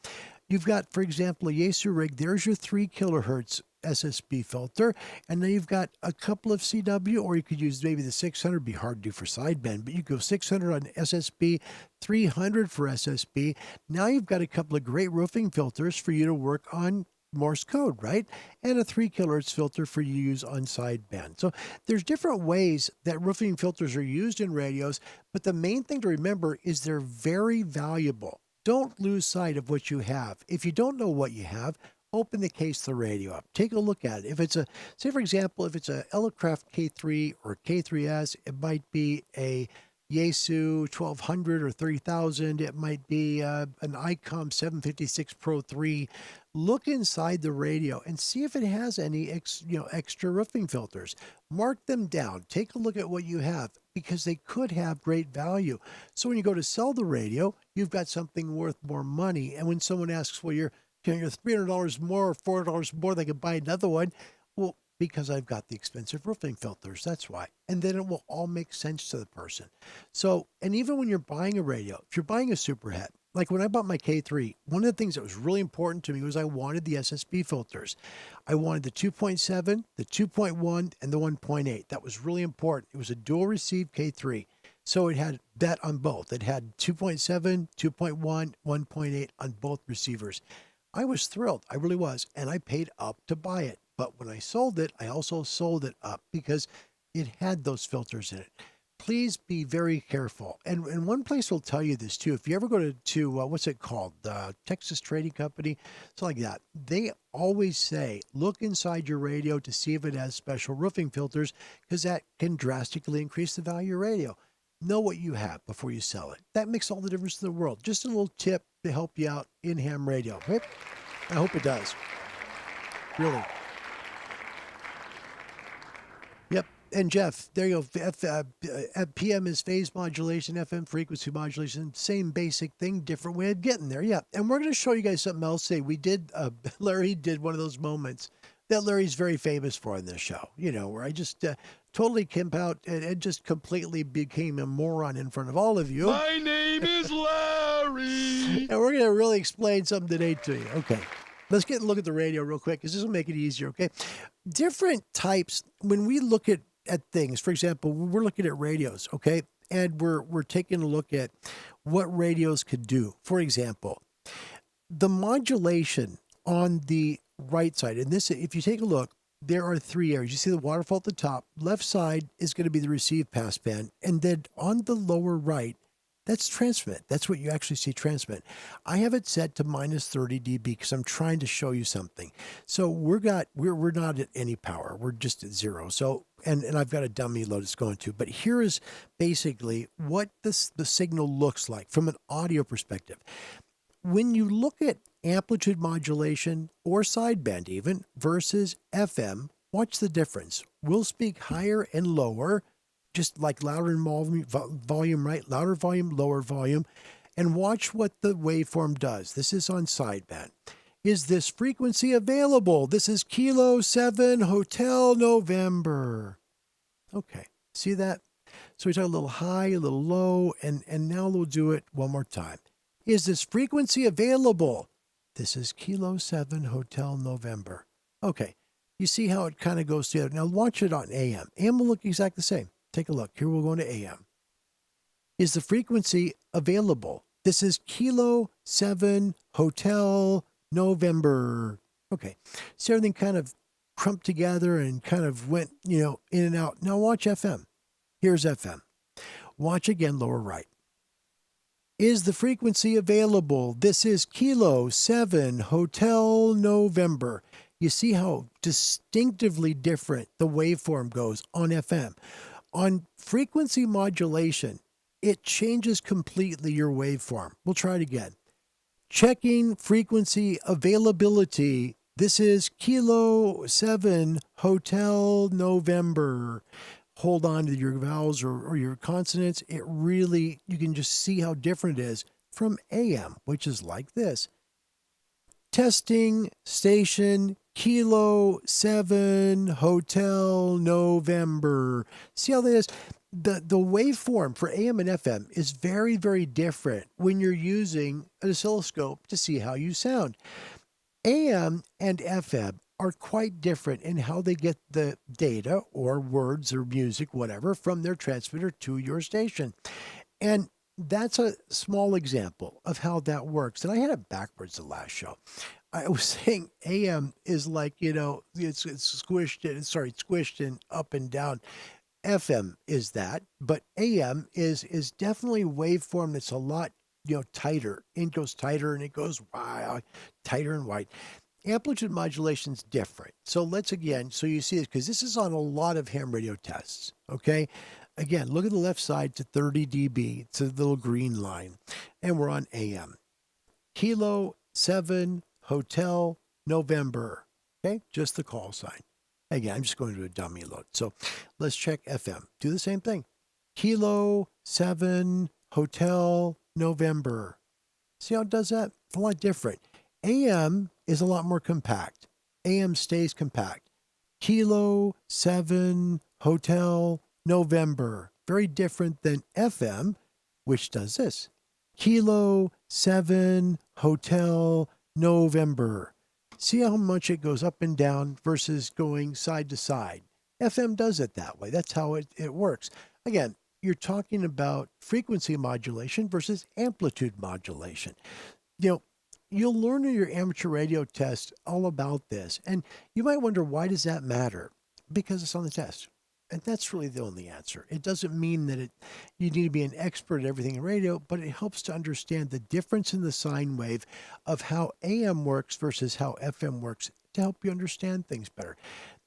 You've got, for example, a Yaesu rig. There's your 3 kilohertz SSB filter. And then you've got a couple of CW, or you could use maybe the 600. Be hard to do for sideband, but you go 600 on SSB, 300 for SSB. Now you've got a couple of great roofing filters for you to work on Morse code, right? And a 3 kilohertz filter for you to use on sideband. So there's different ways that roofing filters are used in radios, but the main thing to remember is they're very valuable. Don't lose sight of what you have. If you don't know what you have, open the case of the radio up. Take a look at it. If it's say for example, if it's a Elecraft K3 or K3S, it might be a Yaesu 1200 or 3000. It might be an ICOM 756 Pro 3 look inside the radio and see if it has any extra roofing filters. Mark them down. Take a look at what you have because they could have great value. So when you go to sell the radio, you've got something worth more money. And when someone asks, well, you're $300 more or $400 more, they could buy another one. Well, because I've got the expensive roofing filters. That's why. And then it will all make sense to the person. So, and even when you're buying a radio, if you're buying a superhet, like when I bought my K3, one of the things that was really important to me was I wanted the SSB filters. I wanted the 2.7, the 2.1, and the 1.8. That was really important. It was a dual receive K3. So it had that on both. It had 2.7, 2.1, 1.8 on both receivers. I was thrilled. I really was. And I paid up to buy it. But when I sold it, I also sold it up because it had those filters in it. Please be very careful. And one place will tell you this too. If you ever go to what's it called? Texas Trading Company, something like that. They always say, look inside your radio to see if it has special roofing filters because that can drastically increase the value of your radio. Know what you have before you sell it. That makes all the difference in the world. Just a little tip to help you out in ham radio. Right? I hope it does. Really. Yep. And Jeff, there you go. PM is phase modulation, FM frequency modulation, same basic thing, different way of getting there. Yeah. And we're going to show you guys something else. We did, Larry did one of those moments that Larry's very famous for in this show, where I just totally camp out and just completely became a moron in front of all of you. My name is Larry. And we're going to really explain something today to you. Okay. Let's get a look at the radio real quick because this will make it easier, okay? Different types, when we look at things, for example, we're looking at radios, okay? And we're taking a look at what radios could do. For example, the modulation on the right side, and this, if you take a look, there are three areas. You see the waterfall at the top. Left side is going to be the receive passband. And then on the lower right, that's transmit. That's what you actually see transmit. I have it set to minus 30 dB because I'm trying to show you something. So we're not at any power. We're just at zero. So and I've got a dummy load it's going to. But here is basically what the signal looks like from an audio perspective. When you look at amplitude modulation or sideband even versus FM, watch the difference. We'll speak higher and lower, just like louder and volume, right? Louder volume, lower volume. And watch what the waveform does. This is on sideband. Is this frequency available? This is Kilo 7 Hotel November. Okay, see that? So we talk a little high, a little low, and now we'll do it one more time. Is this frequency available? This is Kilo 7 Hotel November. Okay, you see how it kind of goes together. Now watch it on AM. AM will look exactly the same. Take a look. Here we're going to AM. Is the frequency available? This is Kilo 7 Hotel November. Okay, so everything kind of crumped together and kind of went, in and out. Now watch FM. Here's FM. Watch again, lower right. Is the frequency available? This is Kilo 7 Hotel November. You see how distinctively different the waveform goes on FM. On frequency modulation, it changes completely your waveform. We'll try it again. Checking frequency availability. This is Kilo 7 Hotel November. Hold on to your vowels or your consonants. It really, you can just see how different it is from AM, which is like this. Testing station Kilo 7 Hotel November. See how that is? The waveform for AM and FM is very, very different when you're using an oscilloscope to see how you sound. AM and FM are quite different in how they get the data or words or music, whatever, from their transmitter to your station. And that's a small example of how that works. And I had it backwards the last show. I was saying AM is like, it's squished and up and down. FM is that, but AM is definitely a waveform that's a lot, tighter. It goes tighter and it goes wide, tighter and wide. Amplitude modulation is different. So so you see it, because this is on a lot of ham radio tests, okay? Again, look at the left side to 30 dB. It's a little green line. And we're on AM. Kilo 7 Hotel November. Okay, just the call sign. Again, I'm just going to a dummy load. So let's check FM. Do the same thing. Kilo 7 Hotel November. See how it does that? It's a lot different. AM is a lot more compact. AM stays compact. Kilo 7 Hotel November. Very different than FM, which does this. Kilo 7 Hotel November. See how much it goes up and down versus going side to side. FM does it that way. That's how it works. Again, you're talking about frequency modulation versus amplitude modulation. You'll learn in your amateur radio test all about this. And you might wonder, why does that matter? Because it's on the test. And that's really the only answer. It doesn't mean that you need to be an expert at everything in radio, but it helps to understand the difference in the sine wave of how AM works versus how FM works to help you understand things better.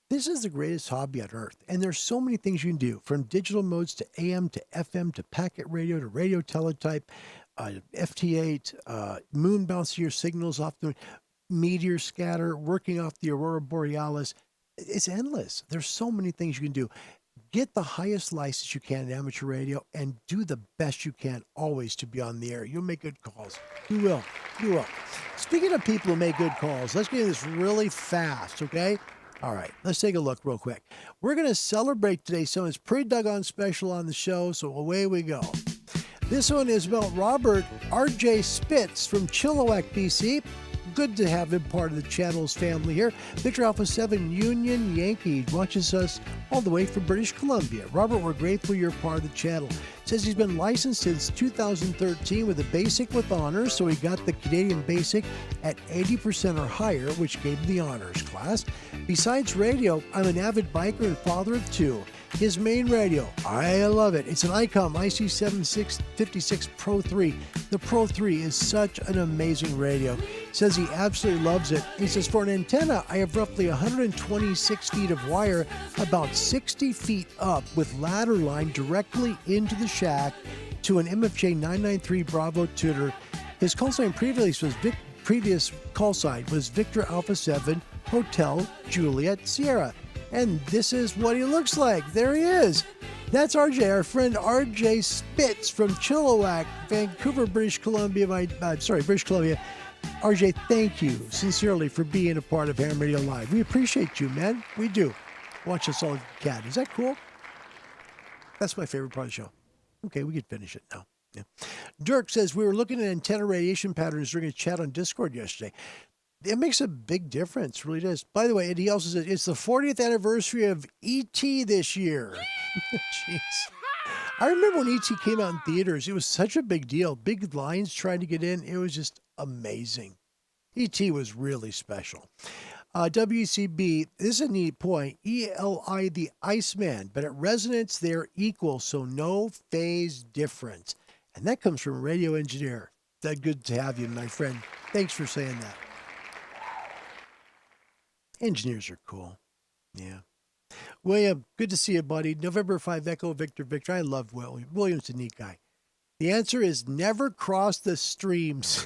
This is the greatest hobby on earth, and there's so many things you can do, from digital modes to AM to FM to packet radio to radio teletype, FT8, moon bouncing your signals off the meteor scatter, working off the aurora borealis. It's endless. There's so many things you can do. Get the highest license you can in amateur radio and do the best you can always to be on the air. You'll make good calls. You will. You will. Speaking of people who make good calls, let's get this really fast, okay? All right, let's take a look real quick. We're going to celebrate today. So it's pretty doggone special on the show, so away we go. This one is about Robert R.J. Spitz from Chilliwack, BC. Good to have him part of the channel's family here. Victor Alpha 7 Union Yankee watches us all the way from British Columbia. Robert, we're grateful you're part of the channel. Says he's been licensed since 2013 with a basic with honors, so he got the Canadian basic at 80% or higher, which gave him the honors class. Besides radio, I'm an avid biker and father of 2. His main radio, I love it. It's an ICOM IC7656 Pro 3. The Pro 3 is such an amazing radio. Says he absolutely loves it. He says, for an antenna, I have roughly 126 feet of wire, about 60 feet up, with ladder line directly into the shack to an MFJ 993 Bravo tutor. His call sign previous call sign was Victor Alpha 7 Hotel Juliet Sierra. And this is what he looks like. There he is. That's RJ, our friend RJ Spitz from Chilliwack, Vancouver, British Columbia. British Columbia. RJ, thank you sincerely for being a part of Ham Radio Live. We appreciate you, man. We do. Watch us all cat. Is that cool? That's my favorite part of the show. Okay, we can finish it now. Yeah. Dirk says, we were looking at antenna radiation patterns during a chat on Discord yesterday. It makes a big difference, really does. By the way, and he also says, it's the 40th anniversary of E.T. this year. Jeez. I remember when E.T. came out in theaters, it was such a big deal. Big lines trying to get in. It was just amazing. E.T. was really special. WCB, this is a neat point. ELI, the Iceman, but at resonance, they're equal, so no phase difference. And that comes from a radio engineer. That good to have you, my friend. Thanks for saying that. Engineers are cool. Yeah. William, good to see you, buddy. November 5 Echo Victor Victor. I love William. William's a neat guy. The answer is never cross the streams.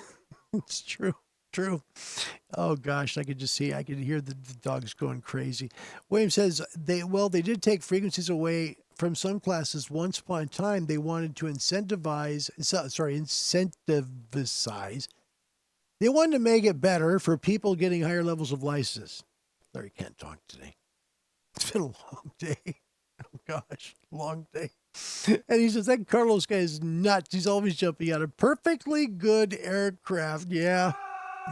It's true. True. Oh gosh, I could hear the dogs going crazy. William says they did take frequencies away from some classes once upon a time. They wanted to incentivize. They wanted to make it better for people getting higher levels of license. Larry can't talk today. It's been a long day. Oh gosh, long day. And he says, that Carlos guy is nuts. He's always jumping out of perfectly good aircraft. Yeah,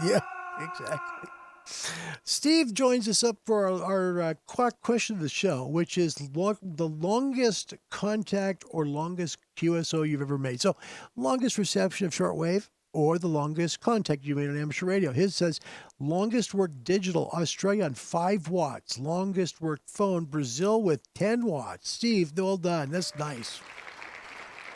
exactly. Steve joins us up for our question of the show, which is the longest contact or longest QSO you've ever made. So longest reception of shortwave, or the longest contact you made on amateur radio. His says, longest worked digital, Australia on 5 watts. Longest worked phone, Brazil with 10 watts. Steve, well done. That's nice.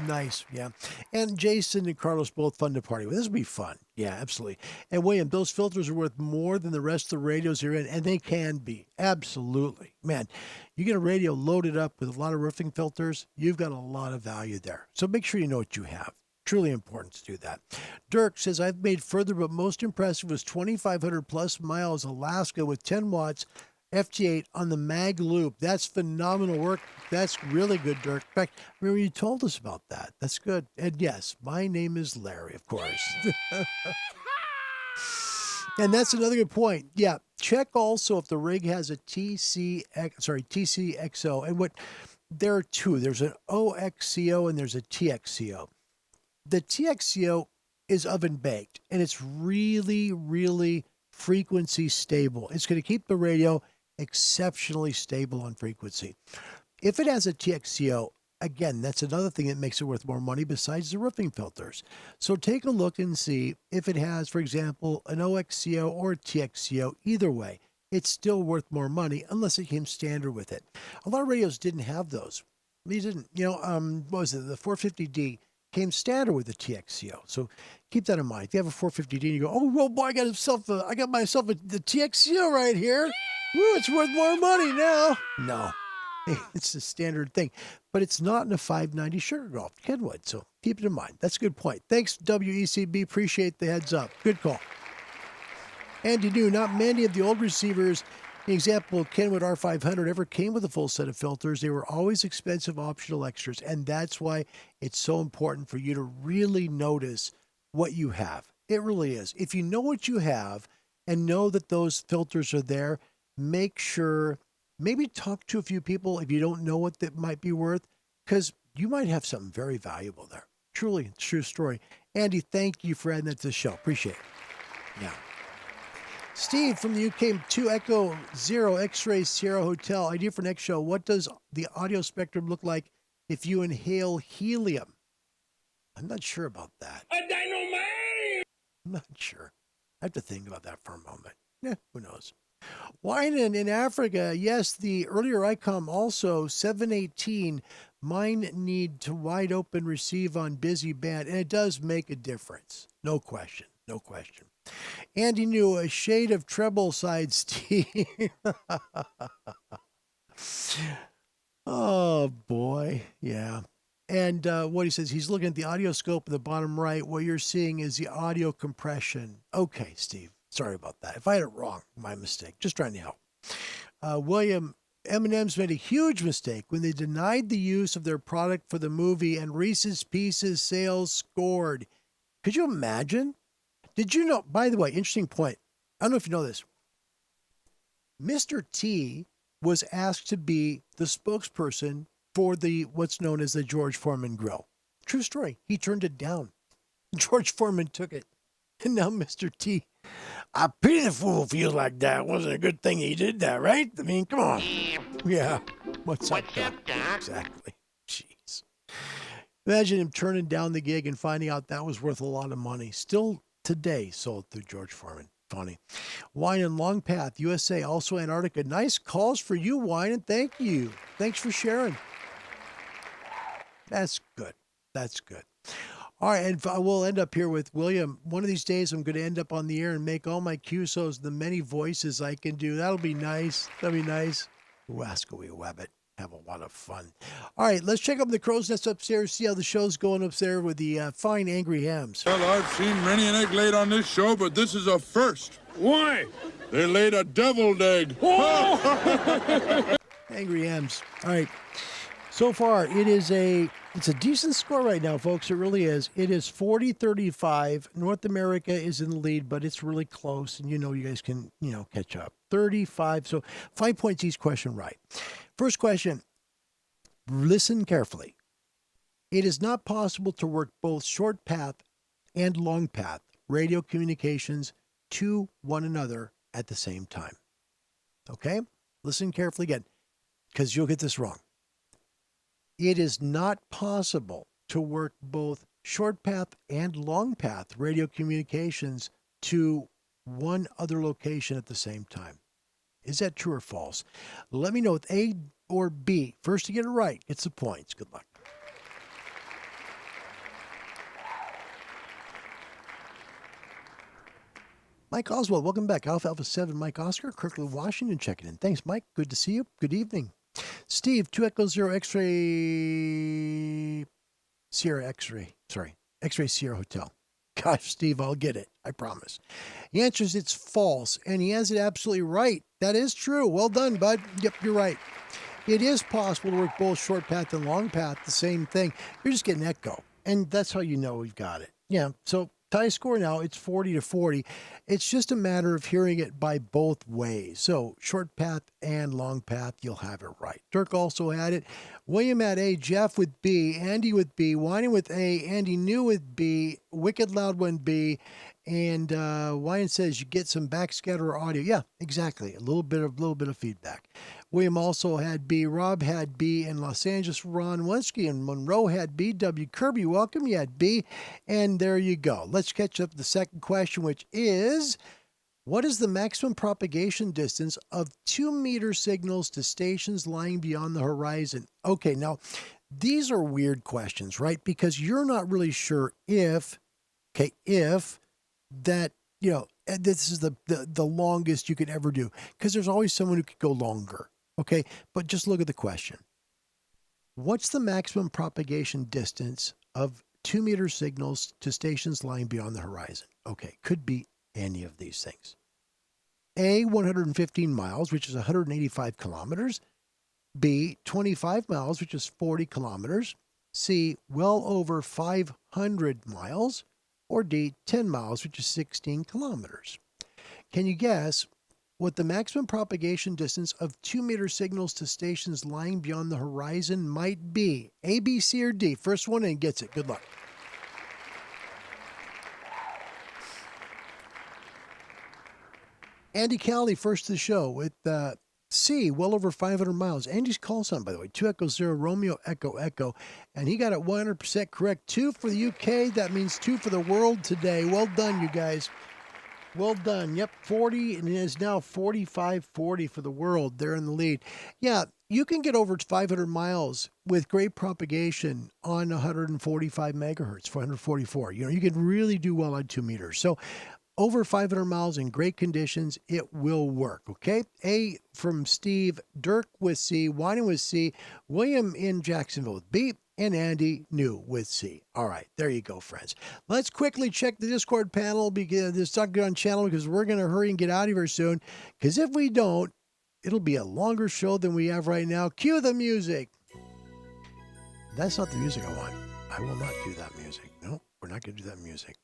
Nice, yeah. And Jason and Carlos both fun to party with. This will be fun. Yeah, absolutely. And William, those filters are worth more than the rest of the radios you're in, and they can be. Absolutely. Man, you get a radio loaded up with a lot of roofing filters, you've got a lot of value there. So make sure you know what you have. Truly important to do that. Dirk says, I've made further, but most impressive was 2,500 plus miles Alaska with 10 watts FT8 on the mag loop. That's phenomenal work. That's really good, Dirk. In fact, I remember you told us about that. That's good. And yes, my name is Larry, of course. And that's another good point. Yeah, check also if the rig has a TCXO. And what there are two. There's an OXCO and there's a TXCO. The TXCO is oven baked and it's really, really frequency stable. It's going to keep the radio exceptionally stable on frequency. If it has a TXCO, again, that's another thing that makes it worth more money besides the roofing filters. So take a look and see if it has, for example, an OXCO or a TXCO. Either way, it's still worth more money unless it came standard with it. A lot of radios didn't have those. These didn't, what was it? The 450D came standard with the TXCO. So keep that in mind. If you have a 450D and you go, oh, well, boy, I got myself the TXCO right here. Woo, it's worth more money now. No, it's a standard thing, but it's not in a 590 Sugar Golf Kenwood. So keep it in mind. That's a good point. Thanks, WECB. Appreciate the heads up. Good call. And you knew not many of the old receivers, the example Kenwood R500, ever came with a full set of filters. They were always expensive optional extras. And that's why it's so important for you to really notice what you have. It really is. If you know what you have and know that those filters are there, make sure, maybe talk to a few people if you don't know what that might be worth, because you might have something very valuable there. Truly, true story. Andy, thank you for adding that to the show. Appreciate it. Yeah. Steve from the UK, 2 Echo 0 X-Ray Sierra Hotel. Idea for next show. What does the audio spectrum look like if you inhale helium? I'm not sure about that. A dynamite! I'm not sure. I have to think about that for a moment. Yeah, who knows? Winan in Africa. Yes, the earlier ICOM also 718. Mine need to wide open receive on busy band, and it does make a difference. No question. No question. Andy knew a shade of treble side, Steve. Oh, boy. Yeah. And what he says, he's looking at the audio scope in the bottom right. What you're seeing is the audio compression. Okay, Steve. Sorry about that. If I had it wrong, my mistake. Just trying to help. William, M&M's made a huge mistake when they denied the use of their product for the movie and Reese's Pieces sales scored. Could you imagine? Did you know, by the way, interesting point. I don't know if you know this. Mr. T was asked to be the spokesperson for the what's known as the George Foreman Grill. True story. He turned it down. George Foreman took it. And now Mr. T, I pity the fool feels like that. Wasn't a good thing he did that, right? I mean, come on. Yeah. What's up, Doc? Exactly. Jeez. Imagine him turning down the gig and finding out that was worth a lot of money. Still today sold through George Foreman. Funny. Wine and Long Path, USA, also Antarctica. Nice calls for you, Wine, and thank you. Thanks for sharing. That's good. That's good. All right, and we'll end up here with William. One of these days, I'm going to end up on the air and make all my QSOs the many voices I can do. That'll be nice. That'll be nice. Wascally Wabbit. Have a lot of fun. All right, let's check up the crow's nest upstairs, see how the show's going upstairs with the fine Angry Hams. Well, I've seen many an egg laid on this show, but this is a first. Why? They laid a deviled egg. Angry Hams. All right. So far, it's a decent score right now, folks. It really is. It is 40-35. North America is in the lead, but it's really close, and you guys can, catch up. 35, so 5 points each question right. First question, listen carefully. It is not possible to work both short path and long path radio communications to one another at the same time. Okay? Listen carefully again, because you'll get this wrong. It is not possible to work both short path and long path radio communications to one other location at the same time. Is that true or false? Let me know with A or B. First to get it right gets the points. Good luck. Mike Oswald, welcome back. Alpha 7, Mike Oscar, Kirkland, Washington, checking in. Thanks, Mike. Good to see you. Good evening. Steve, 2 Echo 0 X-Ray, Sierra X-Ray. Sorry. X-Ray Sierra Hotel. Gosh, Steve, I'll get it. I promise. He answers it's false, and he has it absolutely right. That is true. Well done, bud. Yep, you're right. It is possible to work both short path and long path, the same thing. You're just getting echo, and that's how you know we've got it. Yeah, so tie score now, it's 40-40. It's just a matter of hearing it by both ways. So short path and long path, you'll have it right. Dirk also had it. William had A, Jeff with B, Andy with B, Whining with A, Andy New with B, Wicked Loud One B, and Wyan says you get some backscatter audio. Yeah, exactly. A little bit of feedback. William also had B. Rob had B. In Los Angeles, Ron Wensky and Monroe had B. W. Kirby, welcome. You had B. And there you go. Let's catch up the second question, which is, what is the maximum propagation distance of 2-meter signals to stations lying beyond the horizon? Okay, now, these are weird questions, right? Because you're not really sure if that, this is the longest you could ever do, because there's always someone who could go longer. Okay, but just look at the question. What's the maximum propagation distance of 2-meter signals to stations lying beyond the horizon? Okay, could be any of these things. A, 115 miles, which is 185 kilometers. B, 25 miles, which is 40 kilometers. C, well over 500 miles. Or D, 10 miles, which is 16 kilometers. Can you guess what the maximum propagation distance of 2-meter signals to stations lying beyond the horizon might be? A, B, C, or D? First one in gets it. Good luck. Andy Cowley, first to the show with C, well over 500 miles. Andy's call sign, by the way, 2 Echo 0 Romeo Echo Echo. And he got it 100% correct. 2 for the UK. That means 2 for the world today. Well done, you guys. Well done. Yep, 40, and it is now 45-40 for the world. They're in the lead. Yeah, you can get over 500 miles with great propagation on 145 megahertz, 444. You can really do well on 2 meters. So over 500 miles in great conditions, it will work, okay? A from Steve, Dirk with C, Whining with C, William in Jacksonville with B, and Andy New with C. All right, there you go, friends. Let's quickly check the Discord panel, because this on channel, because we're going to hurry and get out of here soon, because if we don't, it'll be a longer show than we have right now. Cue the music. That's not the music I want. I will not do that music. No, we're not going to do that music.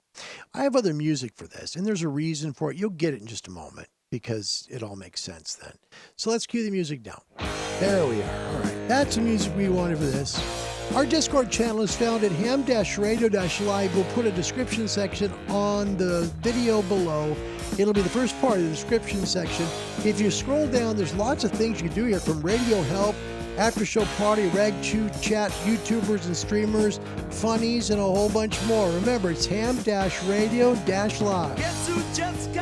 I have other music for this, and there's a reason for it. You'll get it in just a moment, because it all makes sense then. So let's cue the music down. There we are. All right. That's the music we wanted for this. Our Discord channel is found at ham-radio-live. We'll put a description section on the video below. It'll be the first part of the description section. If you scroll down, there's lots of things you can do here, from radio help, after show party, rag chew chat, YouTubers and streamers, funnies, and a whole bunch more. Remember, it's ham-radio-live.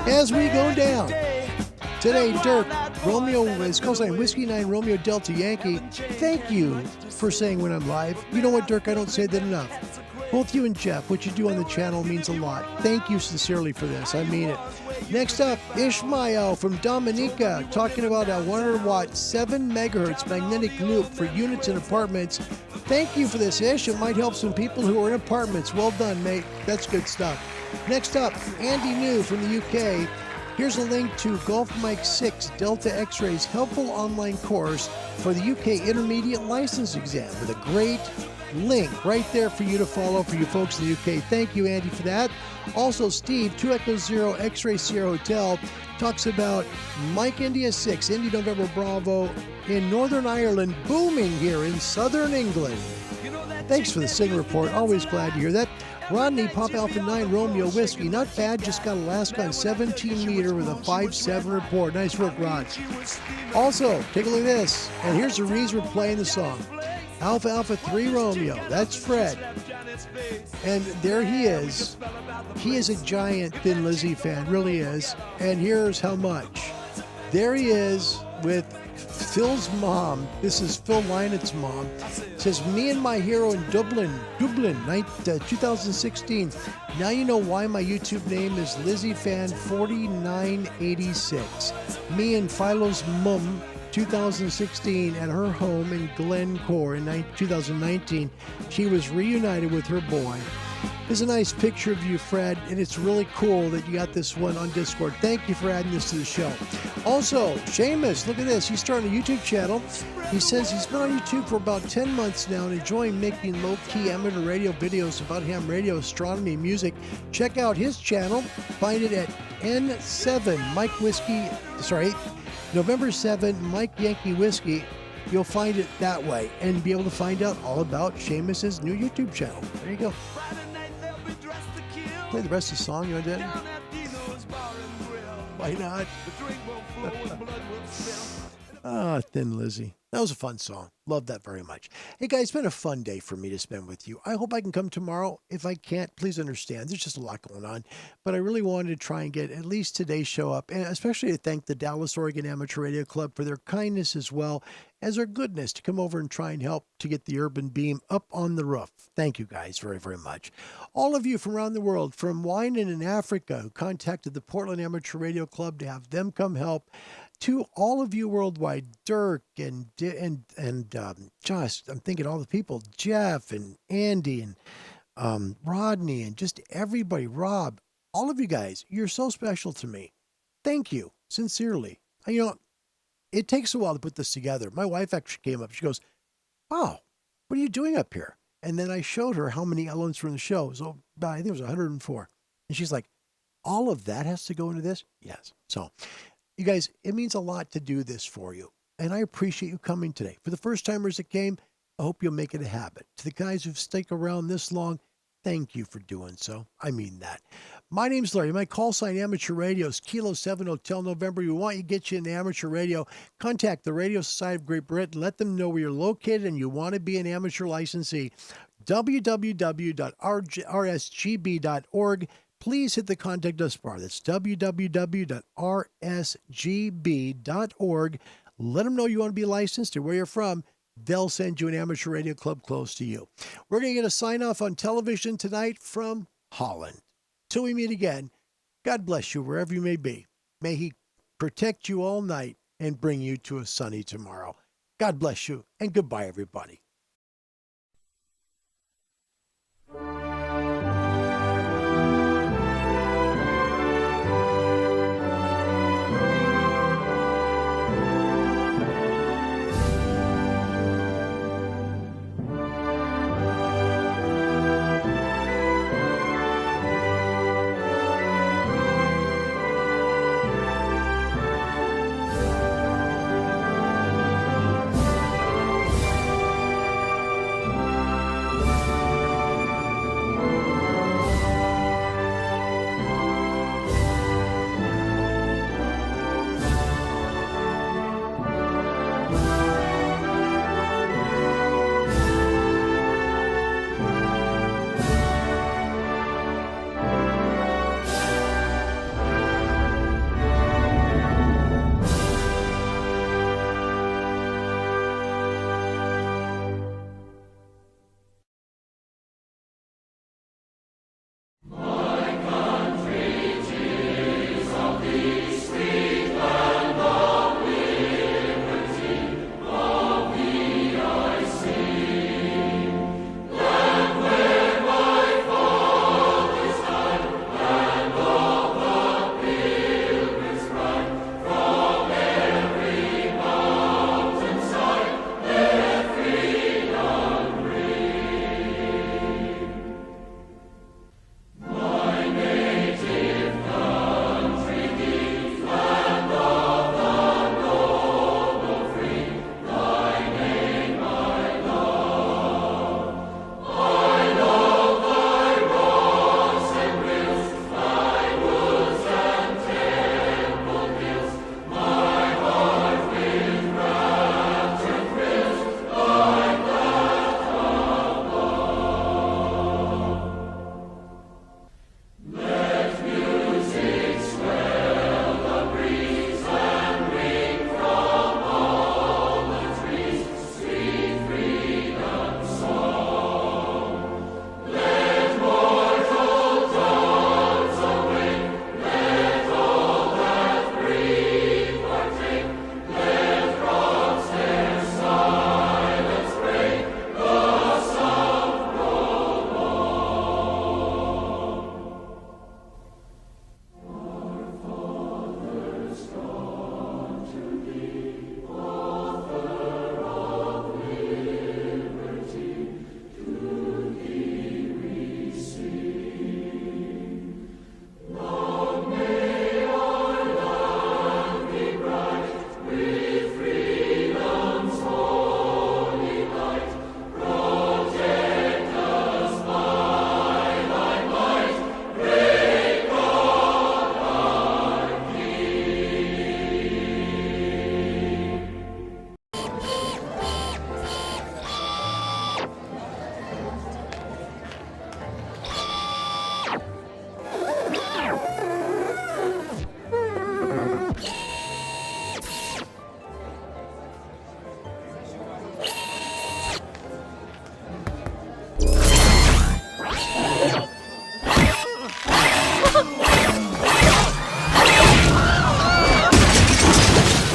As we go down, today, Dirk, Romeo, is call sign Whiskey 9 Romeo Delta Yankee. Thank you for saying when I'm live. You know what, Dirk? I don't say that enough. Both you and Jeff, what you do on the channel means a lot. Thank you sincerely for this. I mean it. Next up, Ishmael from Dominica, talking about a 100-watt, 7 megahertz magnetic loop for units and apartments. Thank you for this, Ish. It might help some people who are in apartments. Well done, mate. That's good stuff. Next up, Andy New from the UK. Here's a link to Golf Mike 6 Delta X-Ray's helpful online course for the UK Intermediate License Exam, with a great link right there for you to follow for you folks in the UK. Thank you, Andy, for that. Also, Steve, 2 Echo 0 X-Ray Sierra Hotel, talks about Mike India 6, Indy November Bravo, in Northern Ireland, booming here in Southern England. Thanks for the Sing report. Always glad to hear that. Rodney, Pop Alpha 9 Romeo Whiskey. Not bad, just got Alaska on 17 meter with a 5.7 report. Nice work, Rod. Also, take a look at this. And here's the reason we're playing the song. Alpha Alpha 3 Romeo. That's Fred. And there he is. He is a giant Thin Lizzy fan, really is. And here's how much. There he is with Phil's mom. This is Phil Lynett's mom. It says, me and my hero in Dublin, 2016. Now you know why my YouTube name is LizzyFan4986. Me and Philo's mom, 2016, at her home in Glencore in 2019. She was reunited with her boy. There's a nice picture of you, Fred, and it's really cool that you got this one on Discord. Thank you for adding this to the show. Also, Seamus, look at this. He's starting a YouTube channel. He says he's been on YouTube for about 10 months now and enjoying making low-key amateur radio videos about ham radio, astronomy, and music. Check out his channel. Find it at N7 Mike Whiskey, November 7 Mike Yankee Whiskey. You'll find it that way and be able to find out all about Seamus's new YouTube channel. There you go. Play the rest of the song, you want to do it? Why not? Thin Lizzy. That was a fun song. Love that very much. Hey guys, it's been a fun day for me to spend with you. I hope I can come tomorrow. If I can't, please understand. There's just a lot going on. But I really wanted to try and get at least today's show up, and especially to thank the Dallas, Oregon Amateur Radio Club for their kindness as well as their goodness to come over and try and help to get the urban beam up on the roof. Thank you guys very, very much. All of you from around the world, from Wynan in Africa, who contacted the Portland Amateur Radio Club to have them come help, to all of you worldwide, Dirk and Josh, I'm thinking all the people, Jeff and Andy and Rodney and just everybody, Rob, all of you guys, you're so special to me. Thank you, sincerely. You know, it takes a while to put this together. My wife actually came up. She goes, "Wow, what are you doing up here?" And then I showed her how many elements were in the show. So I think it was 104. And she's like, "All of that has to go into this?" Yes. So you guys, it means a lot to do this for you. And I appreciate you coming today. For the first timers that came, I hope you'll make it a habit. To the guys who've stuck around this long, thank you for doing so. I mean that. My name's Larry. My call sign Amateur Radio is Kilo 7 Hotel November. We want you to get you into amateur radio. Contact the Radio Society of Great Britain. Let them know where you're located and you want to be an amateur licensee. www.rsgb.org. Please hit the contact us bar. That's www.rsgb.org. Let them know you want to be licensed and where you're from. They'll send you an amateur radio club close to you. We're going to get a sign off on television tonight from Holland. Till we meet again, God bless you wherever you may be. May He protect you all night and bring you to a sunny tomorrow. God bless you and goodbye, everybody.